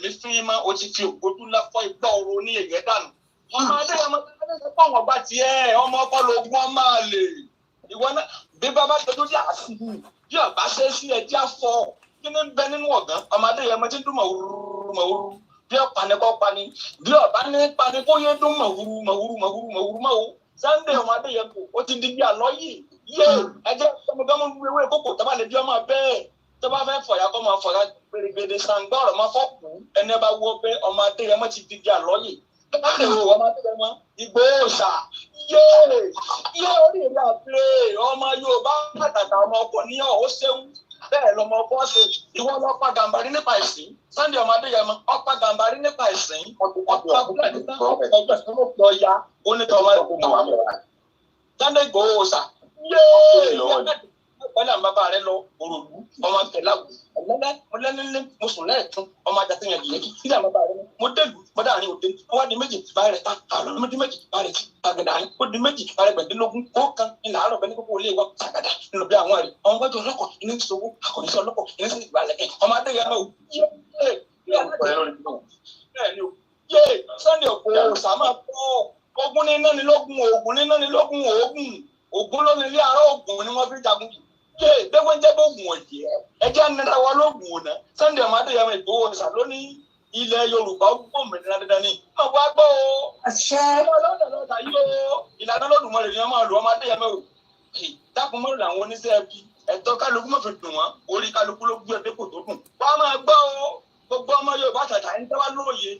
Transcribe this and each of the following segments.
èmi fi mọ́ o ti fi ògbójú ńlá fọ́ igbá ọ̀rọ̀ ní èyẹ dànù. Ọmọ Adéyẹmọ tẹ́lẹ̀ fọ́ wọn bá tiẹ̀ ọmọ ọkọ lógún ọmọ àlè. Ìwọ náà bí bàbá tó dé àṣìbù bí ọba ṣe sí ẹjẹ́ àfọ kí ni bẹ nínú ọ̀gán ọmọ Adéyẹmọ ti dún mọ̀wúrú bí ọ̀pá ni kò pa ni bí ọba ní pa ni kó yé dún mọ̀wúrú mọ́ o. Sunday ọmọ Adéyẹmọ ó ti di bí àlọ́ yìí yé ẹjẹ́ ọmọdéwọ́n wíwé kókò tó bá lè bí ọmọ bẹ́ẹ̀ tó bá fẹ́ fọ̀yà kọ́ máa fọ̀yà gbèrègbèrè sàǹgbà ọ̀rọ̀ máa fọ́ọ̀kù ẹni bá wọ pé ọmọ Adéyẹmọ ti di bí àlọ́ yìí tó bá lè wo ọmọ Adéyẹmọ Ìgbòho yé orí ìlú àpèrè ọmọ Yorùbá àtàtà ọmọ ọkọ ní ọ̀hún ṣéwú bẹ́ẹ̀ lọmọ ọkọ ṣe ìwọ lọ́pàá Gàmbàrí nípa ìsìn Sunday ọmọ Adéyẹmọ ọ̀pá Gàmbàrí nípa ìsìn ọ̀pá búlẹ̀ nípa ọ̀ya onítọ̀ọ̀mọ Sunday Ìgbòho yé pẹ̀lú àwọn bàbá rẹ lọ òròlú ọmọ tẹ̀láwù ọlẹ́lẹ́lẹ́ mo sùn lẹ́ẹ̀tún ọmọ ajá yẹn yẹn kí àwọn bàbá rẹ mo dẹ́lu mọ́dà àárín òde wọ́n di méjì bá rẹ̀ ta àlọ́ mo di méjì bá rẹ̀ àgàdà àárín ó di méjì bá rẹ̀ gbẹ̀dínlógún ó kan ilà àárọ̀ bẹ́ẹ̀ ní kókó ilé wa sàgàdà nínú bí àwọn rẹ̀ ọmọ gbọ́dọ̀ ọlọ́kọ̀ ilé ń sowó akọ̀níṣẹ́ ọlọ́kọ̀ ilé ń sèǹtì balẹ̀ ọmọ Adéyẹmọ yé Sunday Ìgbòho sàmà pọ̀ ogun ní náà ní lógún ogun ní náà ní lógún ogun ló ní ilé àárọ̀ ogun ni wọ́n fi jagun yé gbẹ́gbẹ́ ń jẹ́ bóògùn ọ̀jẹ̀ ẹjẹ́ nira wa lóògùn ọ̀nà Sunday ọmọ Adéyẹmọ Ìgbòho ṣà lónìí ilẹ̀ Yorùbá gbòmìnira dandan ni máa wá gbọ́ o. àṣẹ lọ́dà yìí o ìlànà Olódùmarè ni wọ́n máa lò ọmọ Adéyẹmọ o. dákun mọ́rin làwọn oníṣẹ́ ẹbí ẹ̀tọ́ kálukú mọ̀ fi dùn wọ́n orí kálukú ló gbé ẹgbẹ́ kò tó dùn. wọ́n á máa gbọ́ o gbogbo ọmọ Yorùbá tàtà ẹni tẹ́wá lóye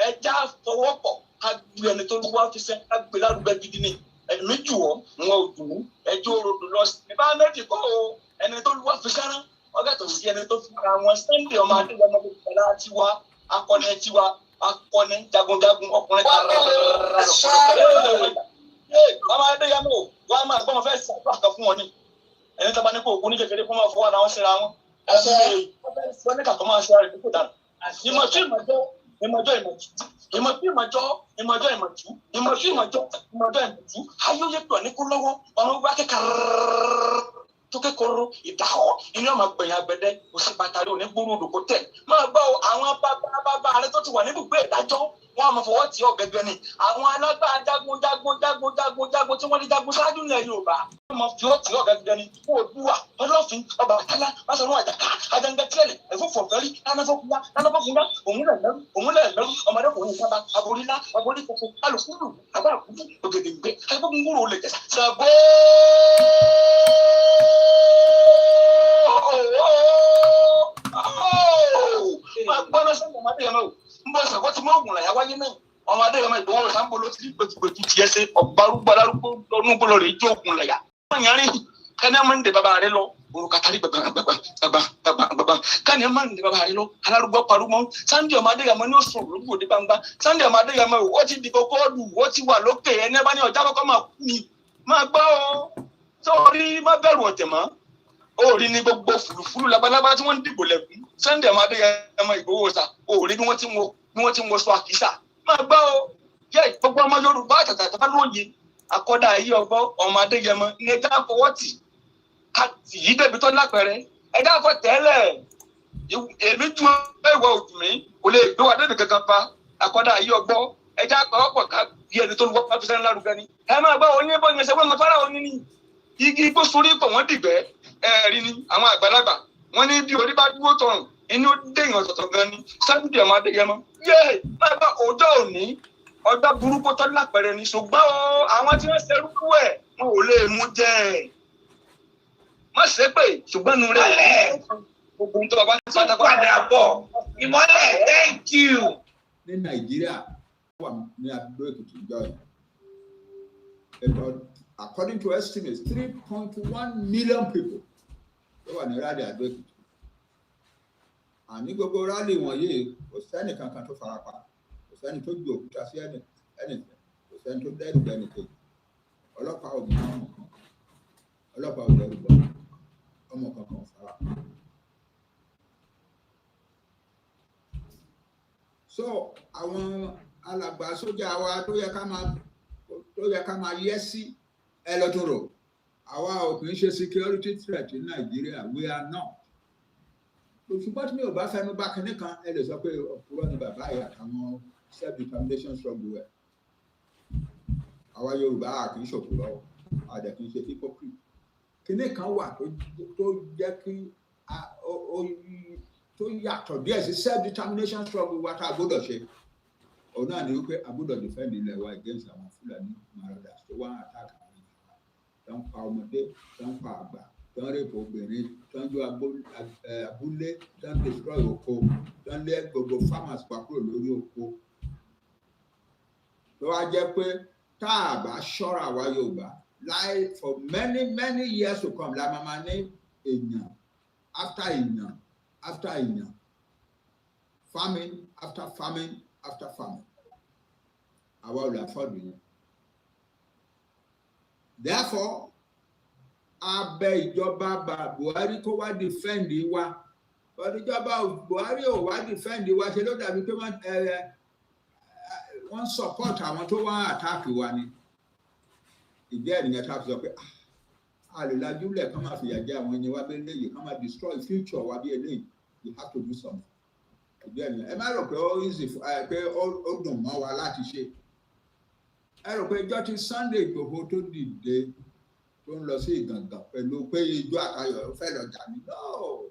ẹja fọwọ́pọ̀ ká gbé ẹni tó wá fi sẹ́ ká gbé lárugẹ gidi ni ẹ̀mí jù ọ́ wọn ò dùn ẹjọ́ òrodò lọ sí nípa méjì kọ́ o ẹni tó wá fi sẹ́rán ọgẹ́tọ̀ sí ẹni tó fi ra wọn Sunday ọmọ Adéyẹmọ tiwa akọni tiwa akọni jagunjagun ọkùnrin ọmọ Adéyẹmọ wọn máa gbọ́n fẹ́ sàdúrà kan fún wọn ni ẹni tó bá ní kó òkú ní kékeré kó máa fọwọ́ ara wọn síra wọn wọn ní kàkọ́ máa ṣe ara rẹ̀ kó dànù ìmọ̀jú ayóyè pọ̀ ní kó lọ́wọ́ ọ̀run wá kékeré tó kékeré ìdáhọ́ inú ọmọ gbẹ̀yìn agbẹ̀dẹ òsì bàtàrí òní gbóró òdòkó tẹ̀ máa gbọ́ àwọn bàbá rẹ tó ti wà níbùgbé ìdájọ́ wọn àmọ́ fọwọ́ tí ọ̀gẹ́gẹ́ ni àwọn alágbára jagun tí wọ́n ti jagun ṣáájú ilẹ̀ Yorùbá wọn mọ fi ọtí ọ̀gẹ́gẹ́ ni Oòduà Ọlọ́fin Ọbàtálá Báṣọ̀run Àjàká Àjàngẹ̀tìlẹ̀ ẹ̀fọ́fọ̀fẹ́rí lánàfọ́kúnlá òmùlẹ̀ lẹ́rú ọmọdékùnrin sábà aborílá aborí kòkó alùpùpù àbá àkúdú ògèdèǹgbé agbógungbòrò olè jẹsà Ṣàngó máa gbọ́ná sẹ́yìn ọmọ Adéyẹmọ ń bọ̀ ṣàkó tí mọ́ ògùn làyà wáyé náà ọmọ Adéyẹmọ Ìgbòho sáńpọ̀ ló ti rí gbẹ̀tùgbẹ̀tù tiẹ̀ ṣe ọ̀gbárùgbà lárúgbó lọ́nù gbọ́lọ̀ rẹ̀ jó ògùn làyà. wọ́n yàn rí kẹ́ni máa ń de bàbá rẹ lọ òrùkàtàrí gbàgbà kẹ́ni máa ń de bàbá rẹ lọ alárúgbó parúmọ́ Sunday ọmọ Adéyẹmọ ní oṣù olóògbé òde gbangba Sunday ọmọ Adéyẹmọ ó ti di kókó ọdún ó ti wà lókè ẹni bá ní ọjà kọ́kọ́ máa kú ni máa gbọ́ ọ sórí má bẹ̀rù ọ̀tẹ̀ mọ́ orí ní gbogbo fùlùfùlù labalábá tí wọ́n ń dìbò lẹ́kùn Sunday ọmọ Adéyẹmọ Ìgbòho ṣà orí bí wọ́n ti ń wọṣọ àkísà máa gbọ́ ọ yẹ gbogbo ọmọ Yorùbá àtàtà bá lóye akọ́dà ayé ọgbọ́ ọmọ Adéyẹmọ ní ẹja fọwọ́ tì yí débi tó lápẹẹrẹ ẹja fọ tẹ́lẹ̀ èmi ju ẹwà òdùn mi kò lè gbé wa débi kankan pa akọ́dà ayé ọgbọ́ ẹja pàwọ́pọ̀ ká bí ẹni tó ń wọ́n fi sẹ́ni lárugẹ ni ẹ máa gbọ́ oní bọ́ ìyẹn sẹ́wọ́n fara òní ni igi igbó sórí pọ̀ wọ́n dìgbẹ́ ẹ̀rí ni àwọn àgbàlagbà wọ́n ní bí orí bá dúró tọrùn inú déyìn ọ̀tọ̀ọ̀tọ̀ gan ni Sunday ọmọ Adéyẹmọ yé máa bá ọjọ́ òní ọjọ́ burúkú tó lápẹẹrẹ ni ṣùgbọ́n àwọn tí wọ́n ṣerú ẹ̀ wọn ò lè mú jẹ́ má ṣe pé ṣùgbọ́n nu rẹ̀ gbogbo ń tọ́ ọba tí wọ́n padà bọ̀ ìmọ́lẹ̀ thank you. ní Nàìjíríà wà ní Adó Èkìtì ìjọ yìí according to estimates 3.1 million people ló wà ní rally Adó Èkìtì àní gbogbo rally wọ̀nyí kò sẹ́ni kankan tó farapa kò sẹ́ni tó ju òkúta sí ẹni kò sẹ́ni tó dẹ́rù bẹ́ni kejì ọlọ́pàá ò ní ọmọ kan ọlọ́pàá ò dẹ́rù bọ́ ọmọ kankan fara. so àwọn alàgbà sójà wa tó yẹ ká máa yẹ sí ẹ lọ́tún rò àwa ò kì í ṣe security threat ní Nàìjíríà we are not ṣùgbọ́n tí mi ò bá fẹnu bá kinní kan ẹ lè sọ pé òpùrọ́ ni bàbá yìí àtàwọn self-determination struggle ẹ̀. Àwa Yorùbá kì í ṣòpùrọ́ àdẹ̀ kì í ṣe hypocrite. Kinní kan wà tó jẹ́ kí tó yàtọ̀ díẹ̀ sí self-determination struggle wa tá a gbọ́dọ̀ ṣe. Òun náà ni wípé a gbọ́dọ̀ defend ilẹ̀ wa against àwọn Fúlàní marauders tó wá attack àwọn ìjọba. Tó ń pa ọmọdé, tó ń pa àgbà, tó ń rape obìnrin, tó ń jó abúlé, tó ń destroy oko, tó ń lé gbogbo farmers pa kúrò lórí oko. Tó wá jẹ́ pé tá a bá ṣọ́ra àwa Yorùbá láì for many years to come la máa ní èèyàn after èèyàn after èèyàn, famine after famine after famine. Àwa ò lè afford yẹn. Therefore, a bẹ̀ ìjọba Buhari kó wá defend wa. But ìjọba Buhari ò wá defend wa, ṣe ló dàbí pé wọ́n support àwọn tó wá attack wa ni. Ìdí ẹ̀ nìyẹn tá a fi sọ pé a lè lajú lẹ̀ kán máa fìyà jẹ àwọn ẹni wa bí eléyìí, kán máa destroy future wa bí eléyìí. We have to do something. Ìdí ẹ̀ nìyẹn. Ẹ má rò pé ó easy pé ó dùn mọ́ wa láti ṣe. Ẹ rò pé ìjọ tí Sunday Igboho tó dìde tó ń lọ sí Ìgàngàn pẹ̀lú pé ijó àtayọ̀ fẹ́ lọ jà ní. No!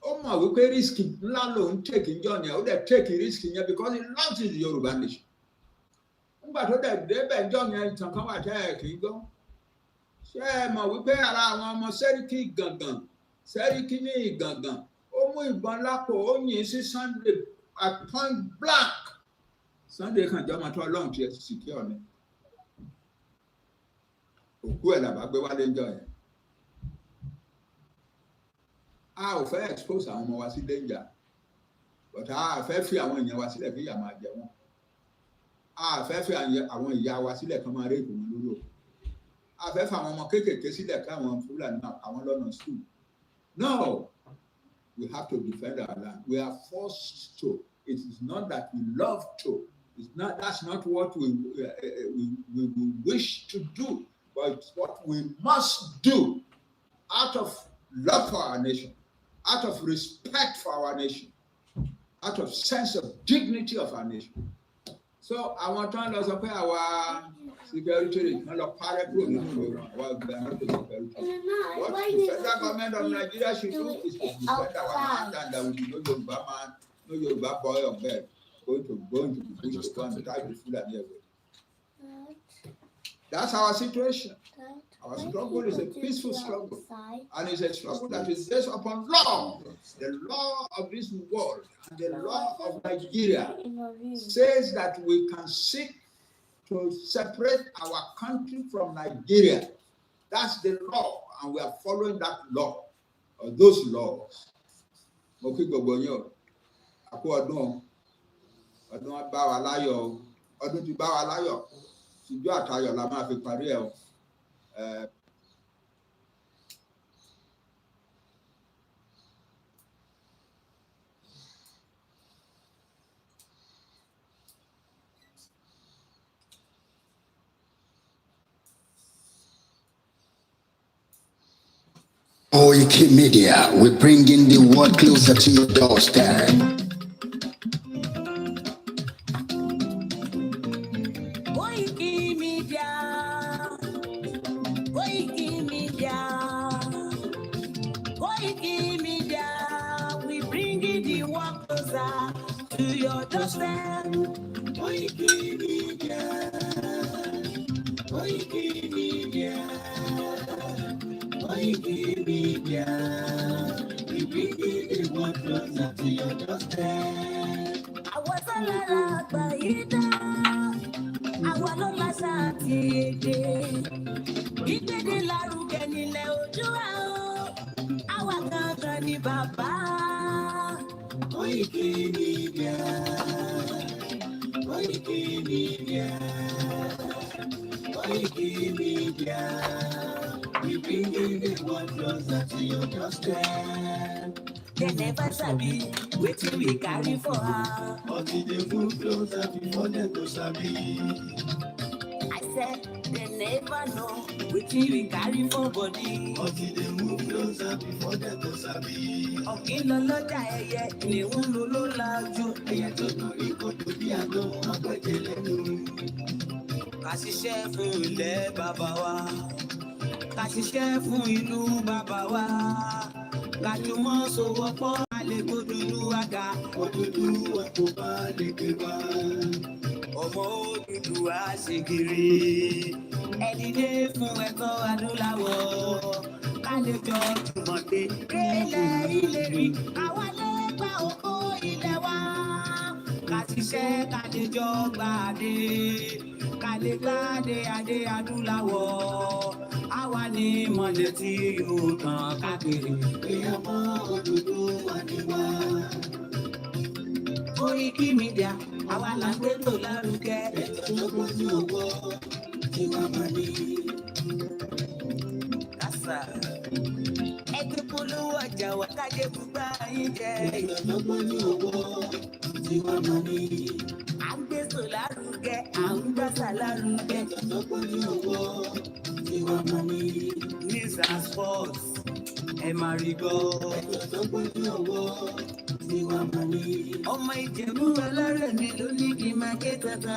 Ó mọ̀ wípé risk ńlá lòun take ìjọ yẹn, ó dẹ̀ take risk yẹn because he loves the Yorùbá nation. Nígbà tó dẹ̀ débẹ̀ ìjọ yẹn ìtàn kan wà tẹ́ ẹ̀ kì í gbọ́. Ṣé ẹ mọ̀ wípé ara àwọn ọmọ Sẹ́ríkì Ìgàngàn, Sẹ́ríkì ní Ìgàngàn, ó mú ìbọn lápò, ó yìn sí Sunday at point blank. Sunday kan jọmọ tó Ọlọ́run ti secure ni. Òkú ẹ̀ làbá gbé wálé ńjọ́ yẹn. A ò fẹ́ expose àwọn ọmọ wa sí danger, but a fẹ́ fi àwọn èèyàn wa sílẹ̀ kí ìyà máa jẹ wọ́n. A fẹ́ fi àwọn ìyá wa sílẹ̀ kí wọ́n máa rape wọn lórí òkú. A fẹ́ fi àwọn ọmọ kéékèèké sílẹ̀ kí àwọn Fúlàní àwọn lọ́nà school. No, we have to defend our land. We are forced to. It is not that we love to. That's not what we wish to do, but it's what we must do out of love for our nation, out of respect for our nation, out of sense of dignity of our nation. So I want to know pé our security not a party group, our security. What the federal government of Nigeria should do is to defend our land, and there will be no Yoruba man, no Yoruba boy or girl going to the bush to go and try to fool and everything. That's our situation. Our struggle is a peaceful struggle, and it's a struggle that is based upon law. The law of this world and the law of Nigeria says that we can seek to separate our country from Nigeria. That's the law, and we are following that law, or those laws. Ọdún bá wa láyọ̀, ọdún tí bá wa láyọ̀, ìjọ àtayọ̀ la máa fi parí ẹ̀ o. Koikimedia, we're bringing the world closer to your doorstep. Koikimedia, we bring the world closer to your doorstep. Àwọn sálára àgbáyé àwa ló láṣà àti èdè. Ìgbéde lárugẹ nílẹ̀ Oòduà o, àwa gangan ni bàbá. Koikimedia, Koikimedia, Koikimedia. We bring the world closer to your doorstep. They never sabi wetin we carry for her. Until they move closer before they go sabi. I they never know wetin we carry for body. Until they move closer before they go sabi. Ọ̀kìn lọ lọ́jà ẹyẹ, ìléwọ́n ló ló lajú. Ẹyẹ tó torí kò tó bí àgọ́, àpẹjẹ lẹ́nu. Ká ṣiṣẹ́ fún ilẹ̀ bàbá wa. Ká ṣiṣẹ́ fún ìlú bàbá wa. Ká jùmọ̀ sowọ́pọ̀ alẹ́ gbódúdú àga. Òdúdú ẹ̀kọ́ bá lè gbé wá. Ọmọ Odùduwà ṣègìrì. Ẹ dìde fún ẹ̀tọ́ adúláwọ̀. Ká lè jọ jùmọ̀ gbé. Délẹ̀ ìlérí. Àwa lè gba òkú ilẹ̀ wa. Ká ṣiṣẹ́ ká lè jọ gbàdé. Ká lè gbàdé adé adúláwọ̀. Àwa ni mọ̀lẹ́ tí yóò tàn káàkiri. Ìyàmọ́ Odùduwà ni wá. Koikimedia, àwa là ń gbé lò lárugẹ. Ẹ̀tọ́ tó gbójú owó tí wọ́n máa ní. Kásá. Ẹgbẹ́ polówó ọjà wà kájé gbúgbà yín jẹ. Ẹ̀tọ́ tó gbójú owó tí wọ́n máa ní. À ń gbé sò lárugẹ, à ń gbàsà lárugẹ. Ẹ̀tọ́ tó gbójú owó tí wọ́n máa ní. News and sports, ẹ máa rí gbọ́. Ẹ̀tọ́ tó gbójú owó. Ọmọ Ìjẹ̀bú alárẹ̀ mi ló ní kí n máa ké tata.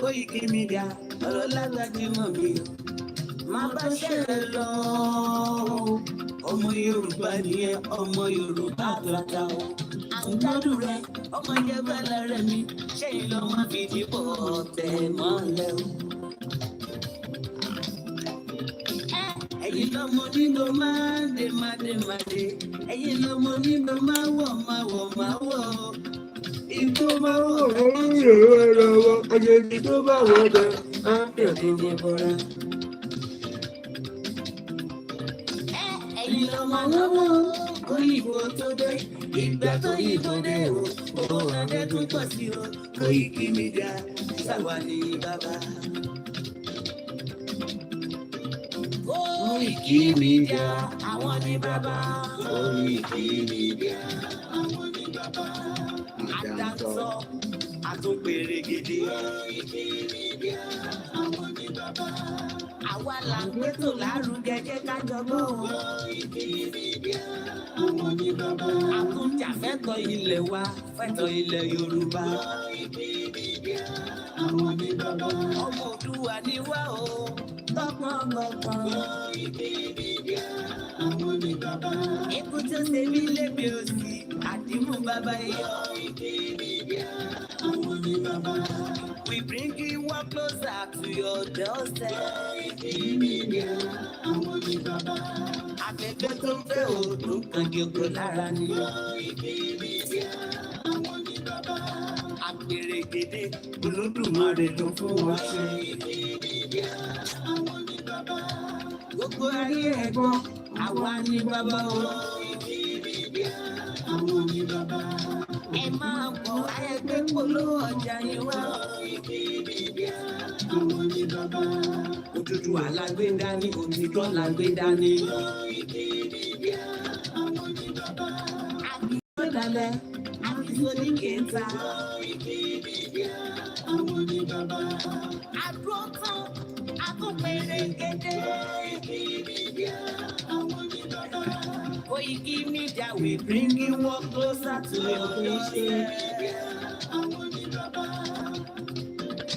Koikimedia ọ̀rọ̀ lágbàdì mọ̀ mi. Máa bá ṣẹlẹ̀ lọ. Ọmọ Yorùbá nìyẹn, ọmọ Yorùbá àgbàdà o. Àgbàdùn rẹ̀, ọmọ Ìjẹ̀bú alárẹ̀ mi. Ṣẹ́yìn lọ máa fi dìbò tẹ̀ mọ́lẹ̀ o. Ẹ̀yin lọ́mọ nínú máa dé máa dé máa dé. Ẹ̀yin lọ́mọ nínú máa wọ̀ máa wọ̀ máa wọ̀. Ìgbó máa wọ̀ lórí ẹ̀rọ ẹ̀rọ àjèjì tó bá wọ̀ bẹ̀ á bẹ̀rẹ̀ ní bọ́ra. Ẹ̀yin lọ́mọ lọ́wọ́ òyìnbó tó dé. Ìgbà tó yìnbó dé o, òun àdẹ́dùn pọ̀ sí o. Koikimedia sáwà ní bàbá. Koikimedia, àwọn ni bàbá. Koikimedia, àwọn ni bàbá. Àdáńsọ, àtúnpèrè gidi. Koikimedia, àwọn ni bàbá. Àwa là ń gbé tò lárugẹ jẹ́ ká jọgbọ́. Koikimedia, àwọn ni bàbá. Àtúnjà fẹ́tọ̀ ilẹ̀ wa, fẹ́tọ̀ ilẹ̀ Yorùbá. Koikimedia, àwọn ni bàbá. Ọmọ Odùduwà ni wá o. Koikimedia, àwọn ni bàbá. Ikú tó ṣe mí lébi òsì, àdìmú bàbá yọ. Koikimedia, àwọn ni bàbá. We bring you one closer to your doorstep. Koikimedia, àwọn ni bàbá. Afẹ́fẹ́ tó fẹ́ òòdùn kan jòkó lára ni. Koikimedia, àwọn ni bàbá. Àpèrè gèdè Olódùmarè ló fún wa ṣe. Koikimedia, àwọn ni bàbá. Gbogbo ayé ẹ̀gbọ́n, àwa ni bàbá o. Koikimedia, àwọn ni bàbá. Ẹ máa bọ̀ ẹgbẹ́ polówó ọjà yín wá. Koikimedia, àwọn ni bàbá. Odùduwà la gbé dání, òtítọ́ la gbé dání. Koikimedia, àwọn ni bàbá. Àgbẹ̀ ìdálẹ̀, àbísọ̀ ní kẹta. Koikimedia, àwọn ni bàbá. Àdúró tán, àtúnpèrè kéde. Koikimedia, àwọn ni bàbá. Koikimedia, we bring you one closer to your doorstep. Àwọn ni bàbá.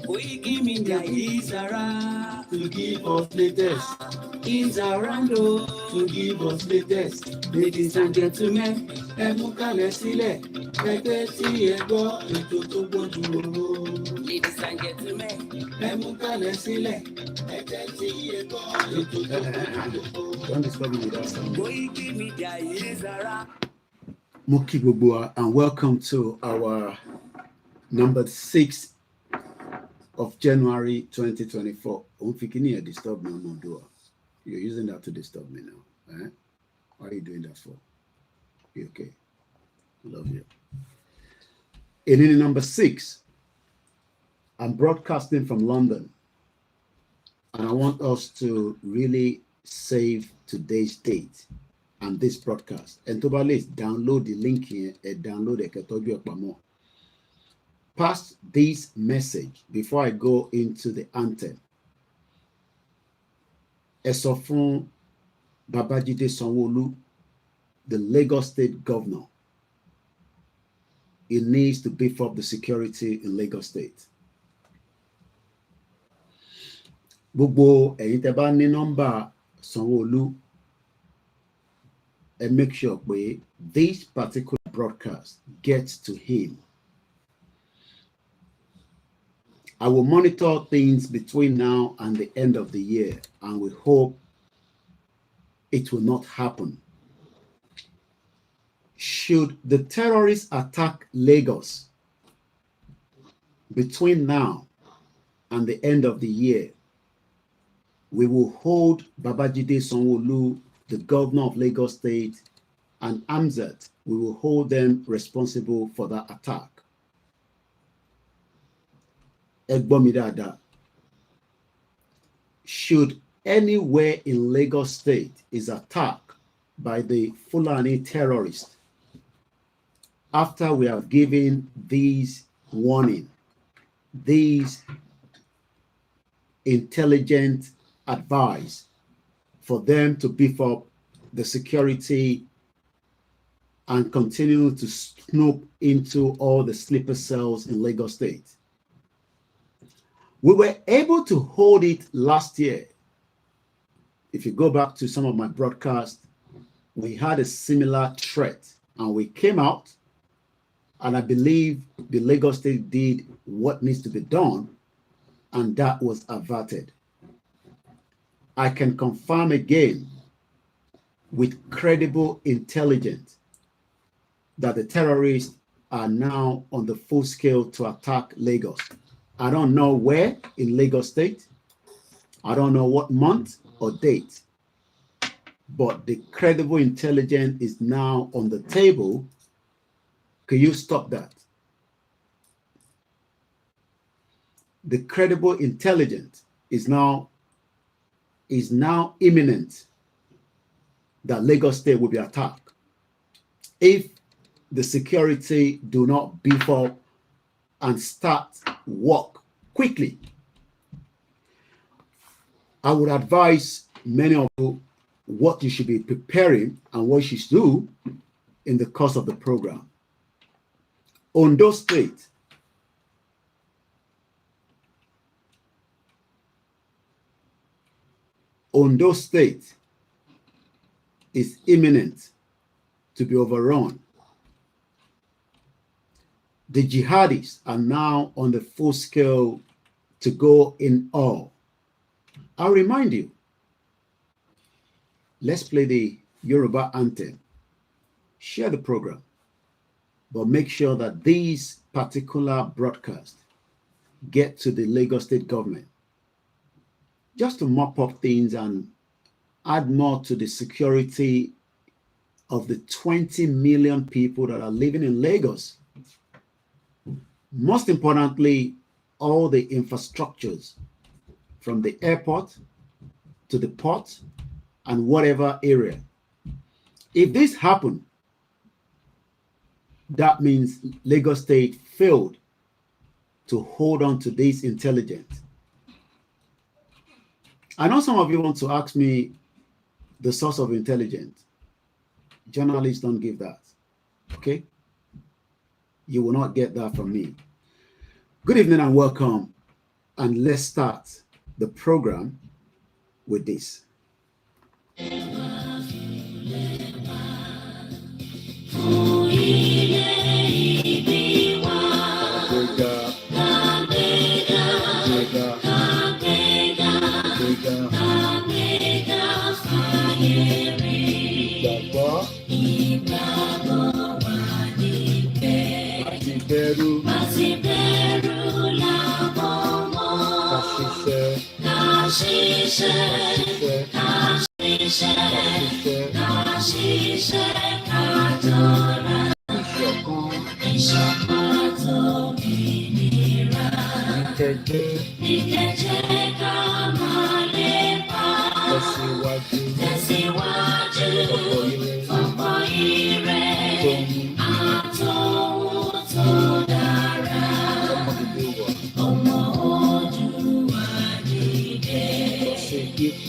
Koikimedia is around to give us latest. Is around to give us latest. Ladies and gentlemen, ẹ mú kalẹ̀ sílẹ̀. Ẹgbẹ́ tí ẹ gbọ́ ètò tó gbójú owó. Ladies and gentlemen, ẹ mú kalẹ̀ sílẹ̀. Ẹgbẹ́ tí ẹ gbọ́ ètò tó gbójú owó. Don't disturb me with that sound. Koikimedia is around. Mo kí gbogbo wa, and welcome to our number 6 of January 2024. Òun fi kíní ẹ̀ disturb me ọmọ Odùduwà. You're using that to disturb me now. Eh? What are you doing that for? You okay? Love you. And in number 6, I'm broadcasting from London. And I want us to really save today's date and this broadcast. And to least download the link here and download it. Pass this message before I go into the anthem. ẹ sọ fún Babajide Sanwo-Olu, the Lagos State governor, it needs to beef up the security in Lagos State. Gbogbo ẹ̀yin tẹ́ bá ní nọ́mbà Sanwo-Olu, and make sure pé this particular broadcast gets to him. I will monitor things between now and the end of the year, and we hope it will not happen. Should the terrorists attack Lagos between now and the end of the year, we will hold Babajide Sanwo-Olu, the governor of Lagos State, and Amzat, we will hold them responsible for that attack. Egbomidada. Should anywhere in Lagos State is attacked by the Fulani terrorists, after we have given these warning, these intelligent advice for them to beef up the security and continue to snoop into all the sleeper cells in Lagos State. We were able to hold it last year. If you go back to some of my broadcasts, we had a similar threat and we came out, and I believe the Lagos State did what needs to be done, and that was averted. I can confirm again with credible intelligence that the terrorists are now on the full scale to attack Lagos. I don't know where in Lagos State. I don't know what month or date, but the credible intelligence is now on the table. Can you stop that? The credible intelligence is now imminent that Lagos State will be attacked if the security do not beef up and start work quickly. I would advise many of you what you should be preparing and what you should do in the course of the program. Ondo State, Ondo State is imminent to be overrun. The jihadists are now on the full scale to go in all. I'll remind you, let's play the Yoruba anthem, share the program, but make sure that these particular broadcasts get to the Lagos State government, just to mop up things and add more to the security of the 20 million people that are living in Lagos. Most importantly, all the infrastructures from the airport to the port and whatever area. If this happened, that means Lagos State failed to hold on to this intelligence. I know some of you want to ask me the source of intelligence. Journalists don't give that, okay? You will not get that from me. Good evening and welcome. And let's start the program with this.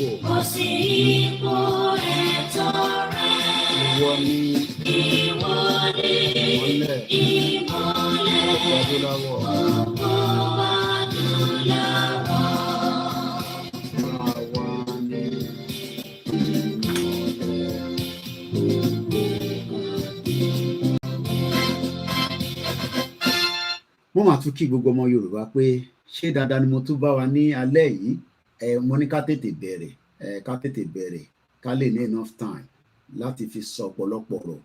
sípò. Kò sí ipò ẹ̀tọ́ rẹ̀. Ìwọ ni ìmọ́lẹ̀ adúláwọ̀. gbogbo adúláwọ̀. Àwa ni mo máa tún kí gbogbo ọmọ Yorùbá pé ṣé dáadáa ni mo tún bá wa ní alẹ́ yìí. Mo ní ká tètè bẹ̀rẹ̀ ká lè ní enough time láti fi sọ ọ̀pọ̀lọpọ̀ ọ̀rọ̀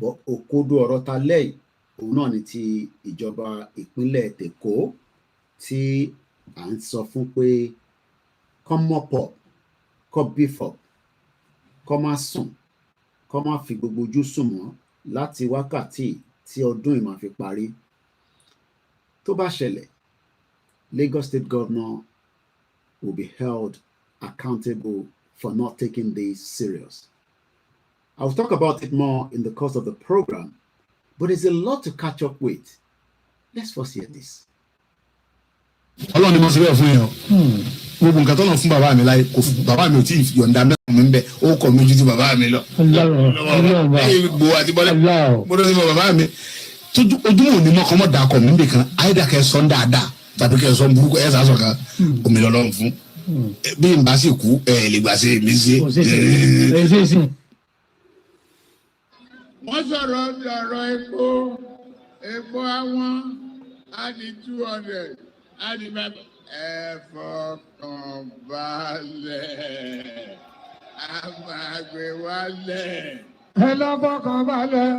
bọ́ òkodo ọ̀rọ̀ ta lẹ́yìn òun náà ni ti ìjọba ìpínlẹ̀ Èkó tí à ń sọ fún pé kọ́ mọ́pọ̀ kọ́ bífọ̀ kọ́ má sùn kọ́ má fi gbogbo ojú sùn mọ́ láti wákàtí tí ọdún yìí máa fi parí. Tó bá ṣẹlẹ̀, Lagos State Governor will be held accountable for not taking this serious. I'll talk about it more in the course of the program, but there's a lot to catch up with. Let's first hear this. Ọlọ́run ni mo ṣe bẹ́ẹ̀ fún yẹn o. Gbogbo nǹkan tó lọ fún bàbá mi láyé kò fún bàbá mi ò tí ì yọ̀ǹda mẹ́rin mi ń bẹ ó kọ̀ mí ju ti bàbá mi lọ. Gbogbo àti bọ́lá mo lọ sí bàbá mi. Ojúmọ̀ òní mọ́ kọ́mọ́ dà kọ̀ mí nìkan àyídà kẹ́ sọ́n dáadáa tàbí kẹ́ sọ́n burúkú ẹ̀ sàásọ̀ kan omi lọ́lọ́run fún. Bí n bá sì kú ẹ̀ lè gbà sí èmi sí. Wọ́n sọ̀rọ̀ ọ̀rọ̀ epo àwọn á di 200 á di 5. Ẹ fọkàn balẹ̀ a máa gbé wálẹ̀. Ẹ lọ fọkàn balẹ̀.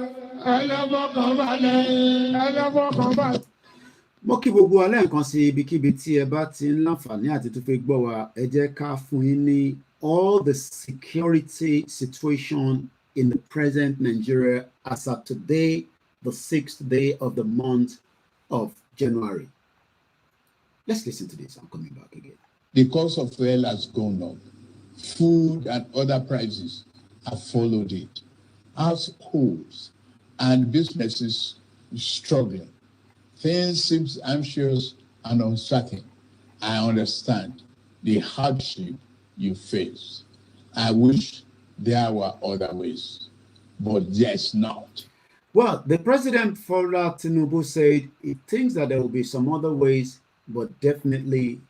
Mo kí gbogbo alẹ́ nǹkan sí ibikíbi tí ẹ bá ti ń láǹfààní àti tó fẹ́ gbọ́ wa. Ẹ jẹ́ ká fún yín ní all the security situation in the present Nigeria as of today, the 6th day of the month of January. Let's listen to this. I'm coming back again. The cost of fuel has gone up. Food and other prices have followed it. Households and businesses struggling. Things seem anxious and uncertain. I understand the hardship you face. I wish there were other ways, but there's not. Well, the president, Bola Tinubu, said he thinks that there will be some other ways, but definitely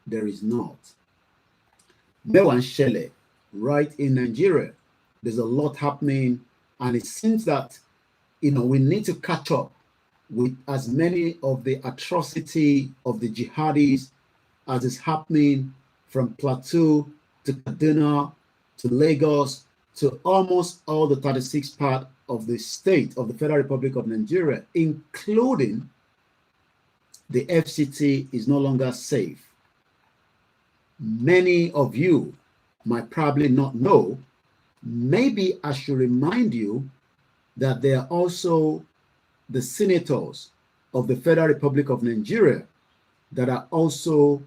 there is not. Mewan Shele, right in Nigeria, there's a lot happening, and it seems that we need to catch up with as many of the atrocity of the jihadists as is happening from Plateau to Kaduna to Lagos to almost all the 36 part of the state of the Federal Republic of Nigeria, including the FCT is no longer safe. Many of you might probably not know. Maybe I should remind you that there are also the senators of the Federal Republic of Nigeria that are also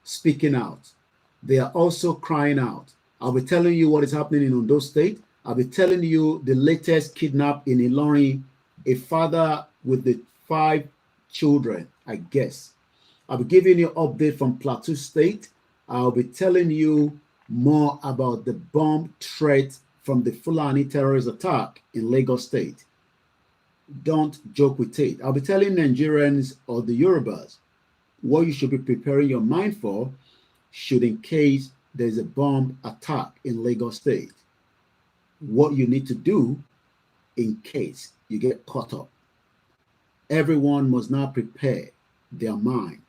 speaking out. They are also crying out. I'll be telling you what is happening in Ondo State. I'll be telling you the latest kidnap in Ilorin, a father with the 5 children, I guess. I'll be giving you an update from Plateau State. I'll be telling you more about the bomb threat from the Fulani terrorist attack in Lagos State. Don't joke with it. I'll be telling Nigerians or the Yorubas what you should be preparing your mind for should in case there's a bomb attack in Lagos State. What you need to do in case you get caught up. Everyone must now prepare their mind.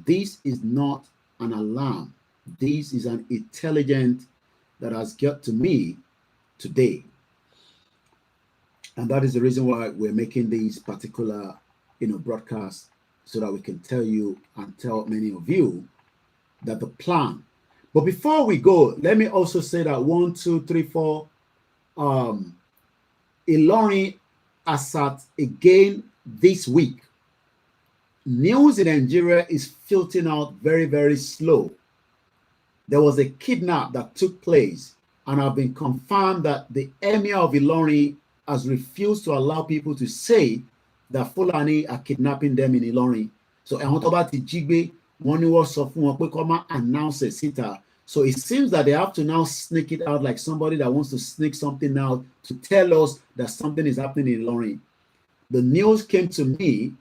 This is not an alarm. This is an intelligence that has got to me today. And that is the reason why we're making these particular, broadcasts, so that we can tell you and tell many of you that the plan. But before we go, let me also say that 1, 2, 3, 4, Ilorin Assad again this week. News in Nigeria is filtering out very, very slow. There was a kidnap that took place, and I've been confirmed that the Emir of Ilorin has refused to allow people to say that Fulani are kidnapping them in Ilorin. So, àwọn tó bá ti jí gbé, wọ́n ní wọ́n sọ fún wọn pé kó má announce it síta. So it seems that they have to now sneak it out like somebody that wants to sneak something out to tell us that something is happening in Ilorin. The news came to me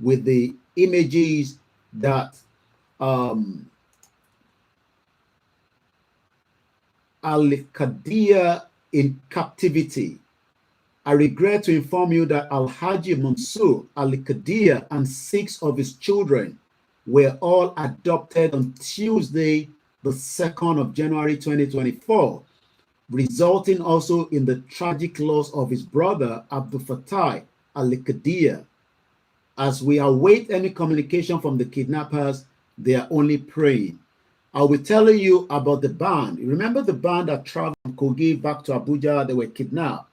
with the images that Al-Qadiyya in captivity. I regret to inform you that Al-Haji Mansour Al-Qadiyya and 6 of his children were all adopted on Tuesday, the 2nd of January 2024, resulting also in the tragic loss of his brother Abdul Fattah Al-Qadiyya. As we await any communication from the kidnappers, they are only praying. I'll be telling you about the band. Remember the band that traveled from Kogi back to Abuja? They were kidnapped.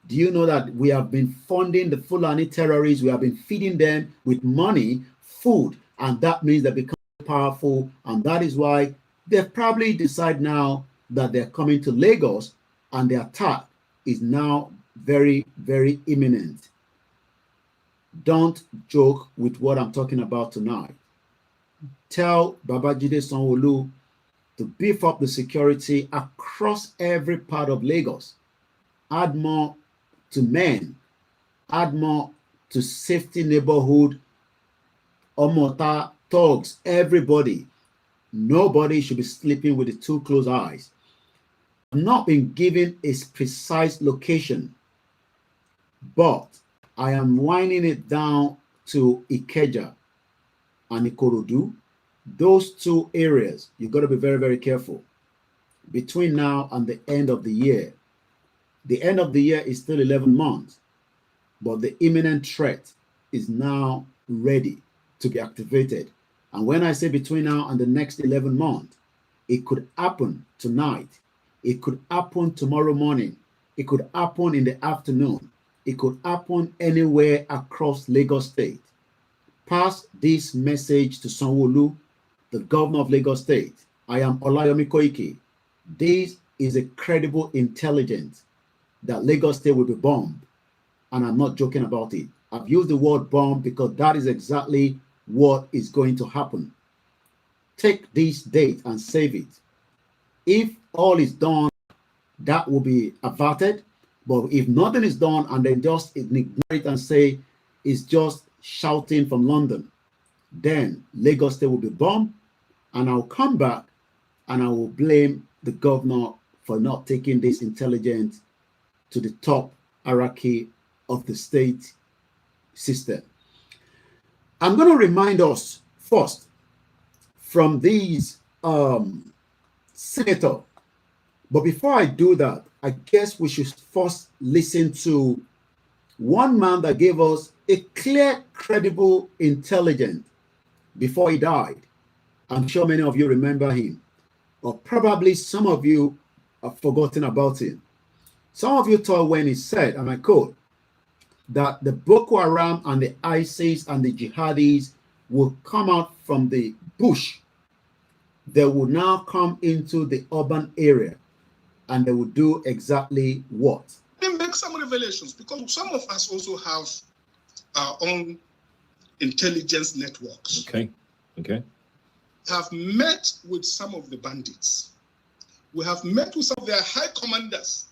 Do you know that we have been funding the Fulani terrorists? We have been feeding them with money, food, and that means they become powerful. And that is why they probably decide now that they're coming to Lagos, and the attack is now very, very imminent. Don't joke with what I'm talking about tonight. Tell Babajide Sanwo-Olu to beef up the security across every part of Lagos. Add more to men. Add more to safety neighborhood, Omota, thugs, everybody. Nobody should be sleeping with the 2 closed eyes. I've not been given a precise location, but I am winding it down to Ikeja and Ikorodu. Those 2 areas, you've got to be very, very careful. Between now and the end of the year, the end of the year is still 11 months, but the imminent threat is now ready to be activated. And when I say between now and the next 11 months, it could happen tonight. It could happen tomorrow morning. It could happen in the afternoon. It could happen anywhere across Lagos State. Pass this message to Sanwo-Olu, the governor of Lagos State. I am OLAYOMI KOIKI. This is a credible intelligence that Lagos State will be bombed. And I'm not joking about it. I've used the word bomb because that is exactly what is going to happen. Take this date and save it. If all is done, that will be averted. But if nothing is done and then just ignore it and say it's just shouting from London, then Lagos State will be bombed, and I'll come back and I will blame the governor for not taking this intelligence to the top hierarchy of the state system. I'm going to remind us first from these senators. But before I do that, I guess we should first listen to one man that gave us a clear, credible intelligence before he died. I'm sure many of you remember him, or probably some of you have forgotten about him. Some of you thought when he said, and I quote, that the Boko Haram and the ISIS and the Jihadis will come out from the bush. They will now come into the urban area, and they will do exactly what? They make some revelations, because some of us also have our own intelligence networks. Okay. Have met with some of the bandits. We have met with some of their high commanders.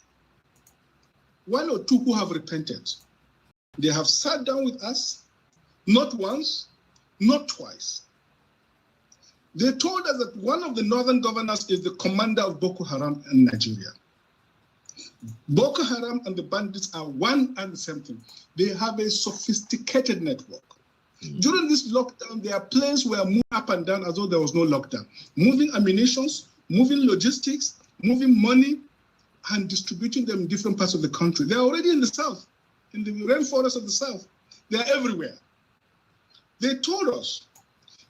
1 or 2 who have repented. They have sat down with us, not once, not twice. They told us that one of the northern governors is the commander of Boko Haram in Nigeria. Boko Haram and the bandits are one and the same thing. They have a sophisticated network. During this lockdown, their planes were moving up and down as though there was no lockdown. Moving ammunitions, moving logistics, moving money, and distributing them in different parts of the country. They're already in the south, in the rainforest of the south. They're everywhere. They told us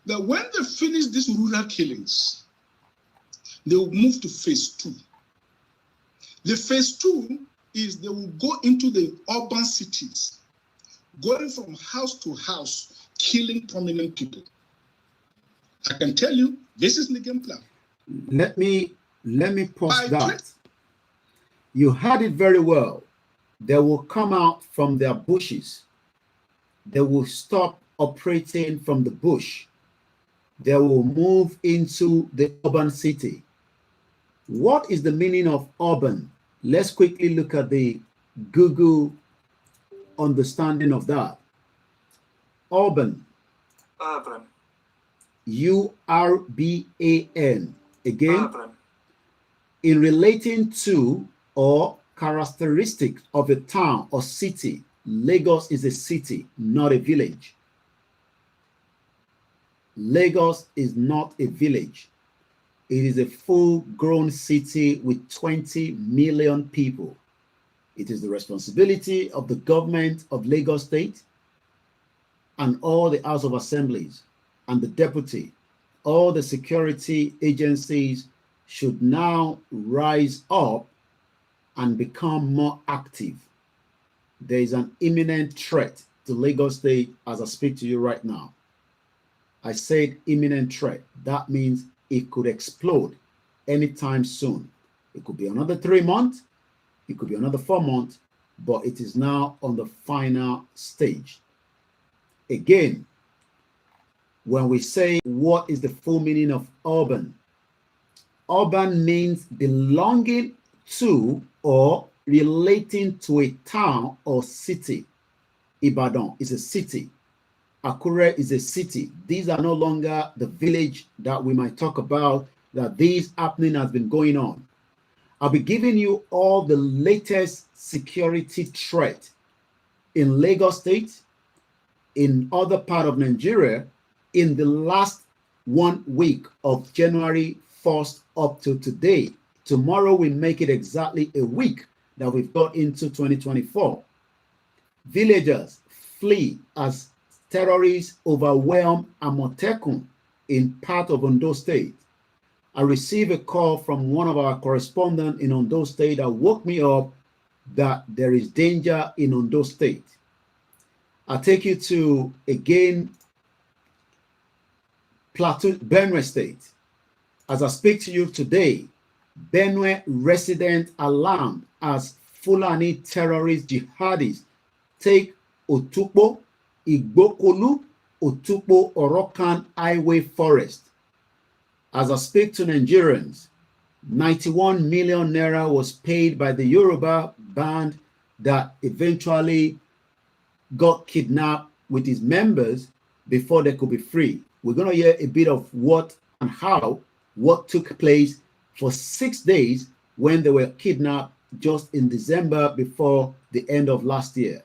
that when they finish these rural killings, they will move to phase 2. The phase 2 is they will go into the urban cities, going from house to house, killing prominent people. I can tell you, this is the game plan. Let me pause that. You heard it very well. They will come out from their bushes. They will stop operating from the bush. They will move into the urban city. What is the meaning of urban? Let's quickly look at the Google understanding of that. Urban. Urban. U-R-B-A-N. Again, Urban. in relating to or characteristics of a town or city. Lagos is a city, not a village. Lagos is not a village. It is a full-grown city with 20 million people. It is the responsibility of the government of Lagos State and all the House of Assemblies and the deputy, all the security agencies should now rise up and become more active. There is an imminent threat to Lagos State as I speak to you right now. I said imminent threat. That means it could explode anytime soon. It could be another 3 months. It could be another 4 months, but it is now on the final stage. Again, when we say what is the full meaning of urban? Urban means belonging to or relating to a town or city. Ibadan is a city. Akure is a city. These are no longer the village that we might talk about, that this happening has been going on. I'll be giving you all the latest security threat in Lagos State, in other part of Nigeria, in the last 1 week of January 1st up to today. Tomorrow we make it exactly a week that we've got into 2024. Villagers flee as terrorists overwhelm Amotekun in part of Ondo State. I received a call from one of our correspondents in Ondo State that woke me up that there is danger in Ondo State. I'll take you to, again, Plateau, Benue State. As I speak to you today, Benue resident alarmed as Fulani terrorist jihadists take Otukpo, Igbokolu, Otukpo, Orokan Highway Forest. As I speak to Nigerians, 91 million naira was paid by the Yoruba band that eventually got kidnapped with his members before they could be free. We're going to hear a bit of what and how, what took place for 6 days when they were kidnapped just in December before the end of last year.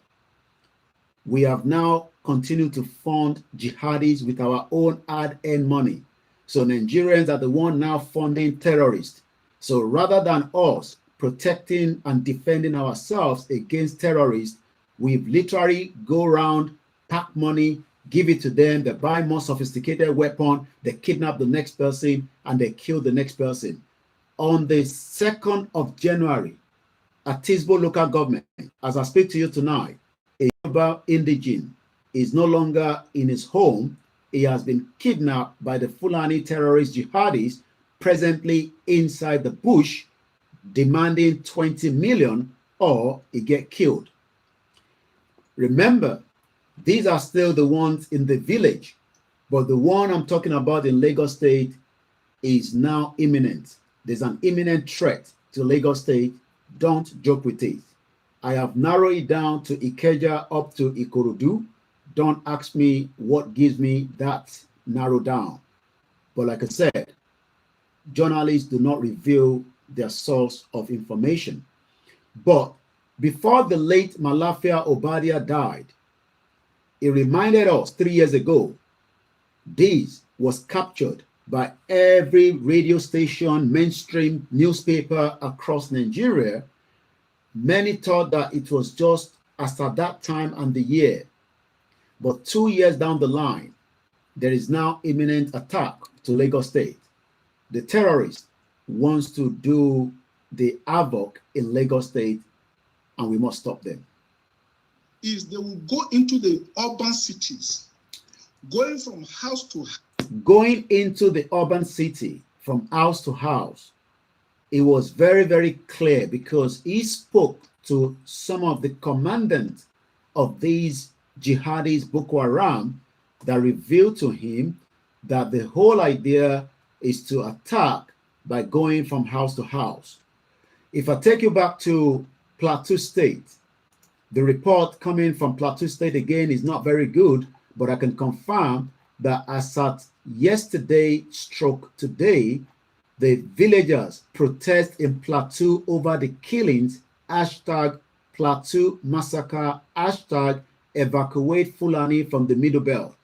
We have now continued to fund jihadis with our own hard-earned money. So Nigerians are the one now funding terrorists. So rather than us protecting and defending ourselves against terrorists, we've literally go around, pack money, give it to them, they buy more sophisticated weapon, they kidnap the next person, and they kill the next person. On the 2nd of January, at Tisbo local government, as I speak to you tonight, a Yoruba indigene is no longer in his home. He has been kidnapped by the Fulani terrorist jihadis presently inside the bush, demanding 20 million or he get killed. Remember, these are still the ones in the village, but the one I'm talking about in Lagos State is now imminent. There's an imminent threat to Lagos State. Don't joke with it. I have narrowed it down to Ikeja up to Ikorodu. Don't ask me what gives me that narrow down. But like I said, journalists do not reveal their source of information. But before the late Malafia Obadia died, he reminded us 3 years ago, this was captured by every radio station, mainstream newspaper across Nigeria. Many thought that it was just as at that time and the year. But 2 years down the line, there is now imminent attack to Lagos State. The terrorist wants to do the havoc in Lagos State, and we must stop them. Is they will go into the urban cities, going from house to house. Going into the urban city from house to house, it was very, very clear because he spoke to some of the commandants of these jihadis, Boko Haram, that revealed to him that the whole idea is to attack by going from house to house. If I take you back to Plateau State, the report coming from Plateau State again is not very good, but I can confirm that as at yesterday stroke today, the villagers protest in Plateau over the killings, hashtag Plateau massacre, hashtag evacuate Fulani from the Middle Belt.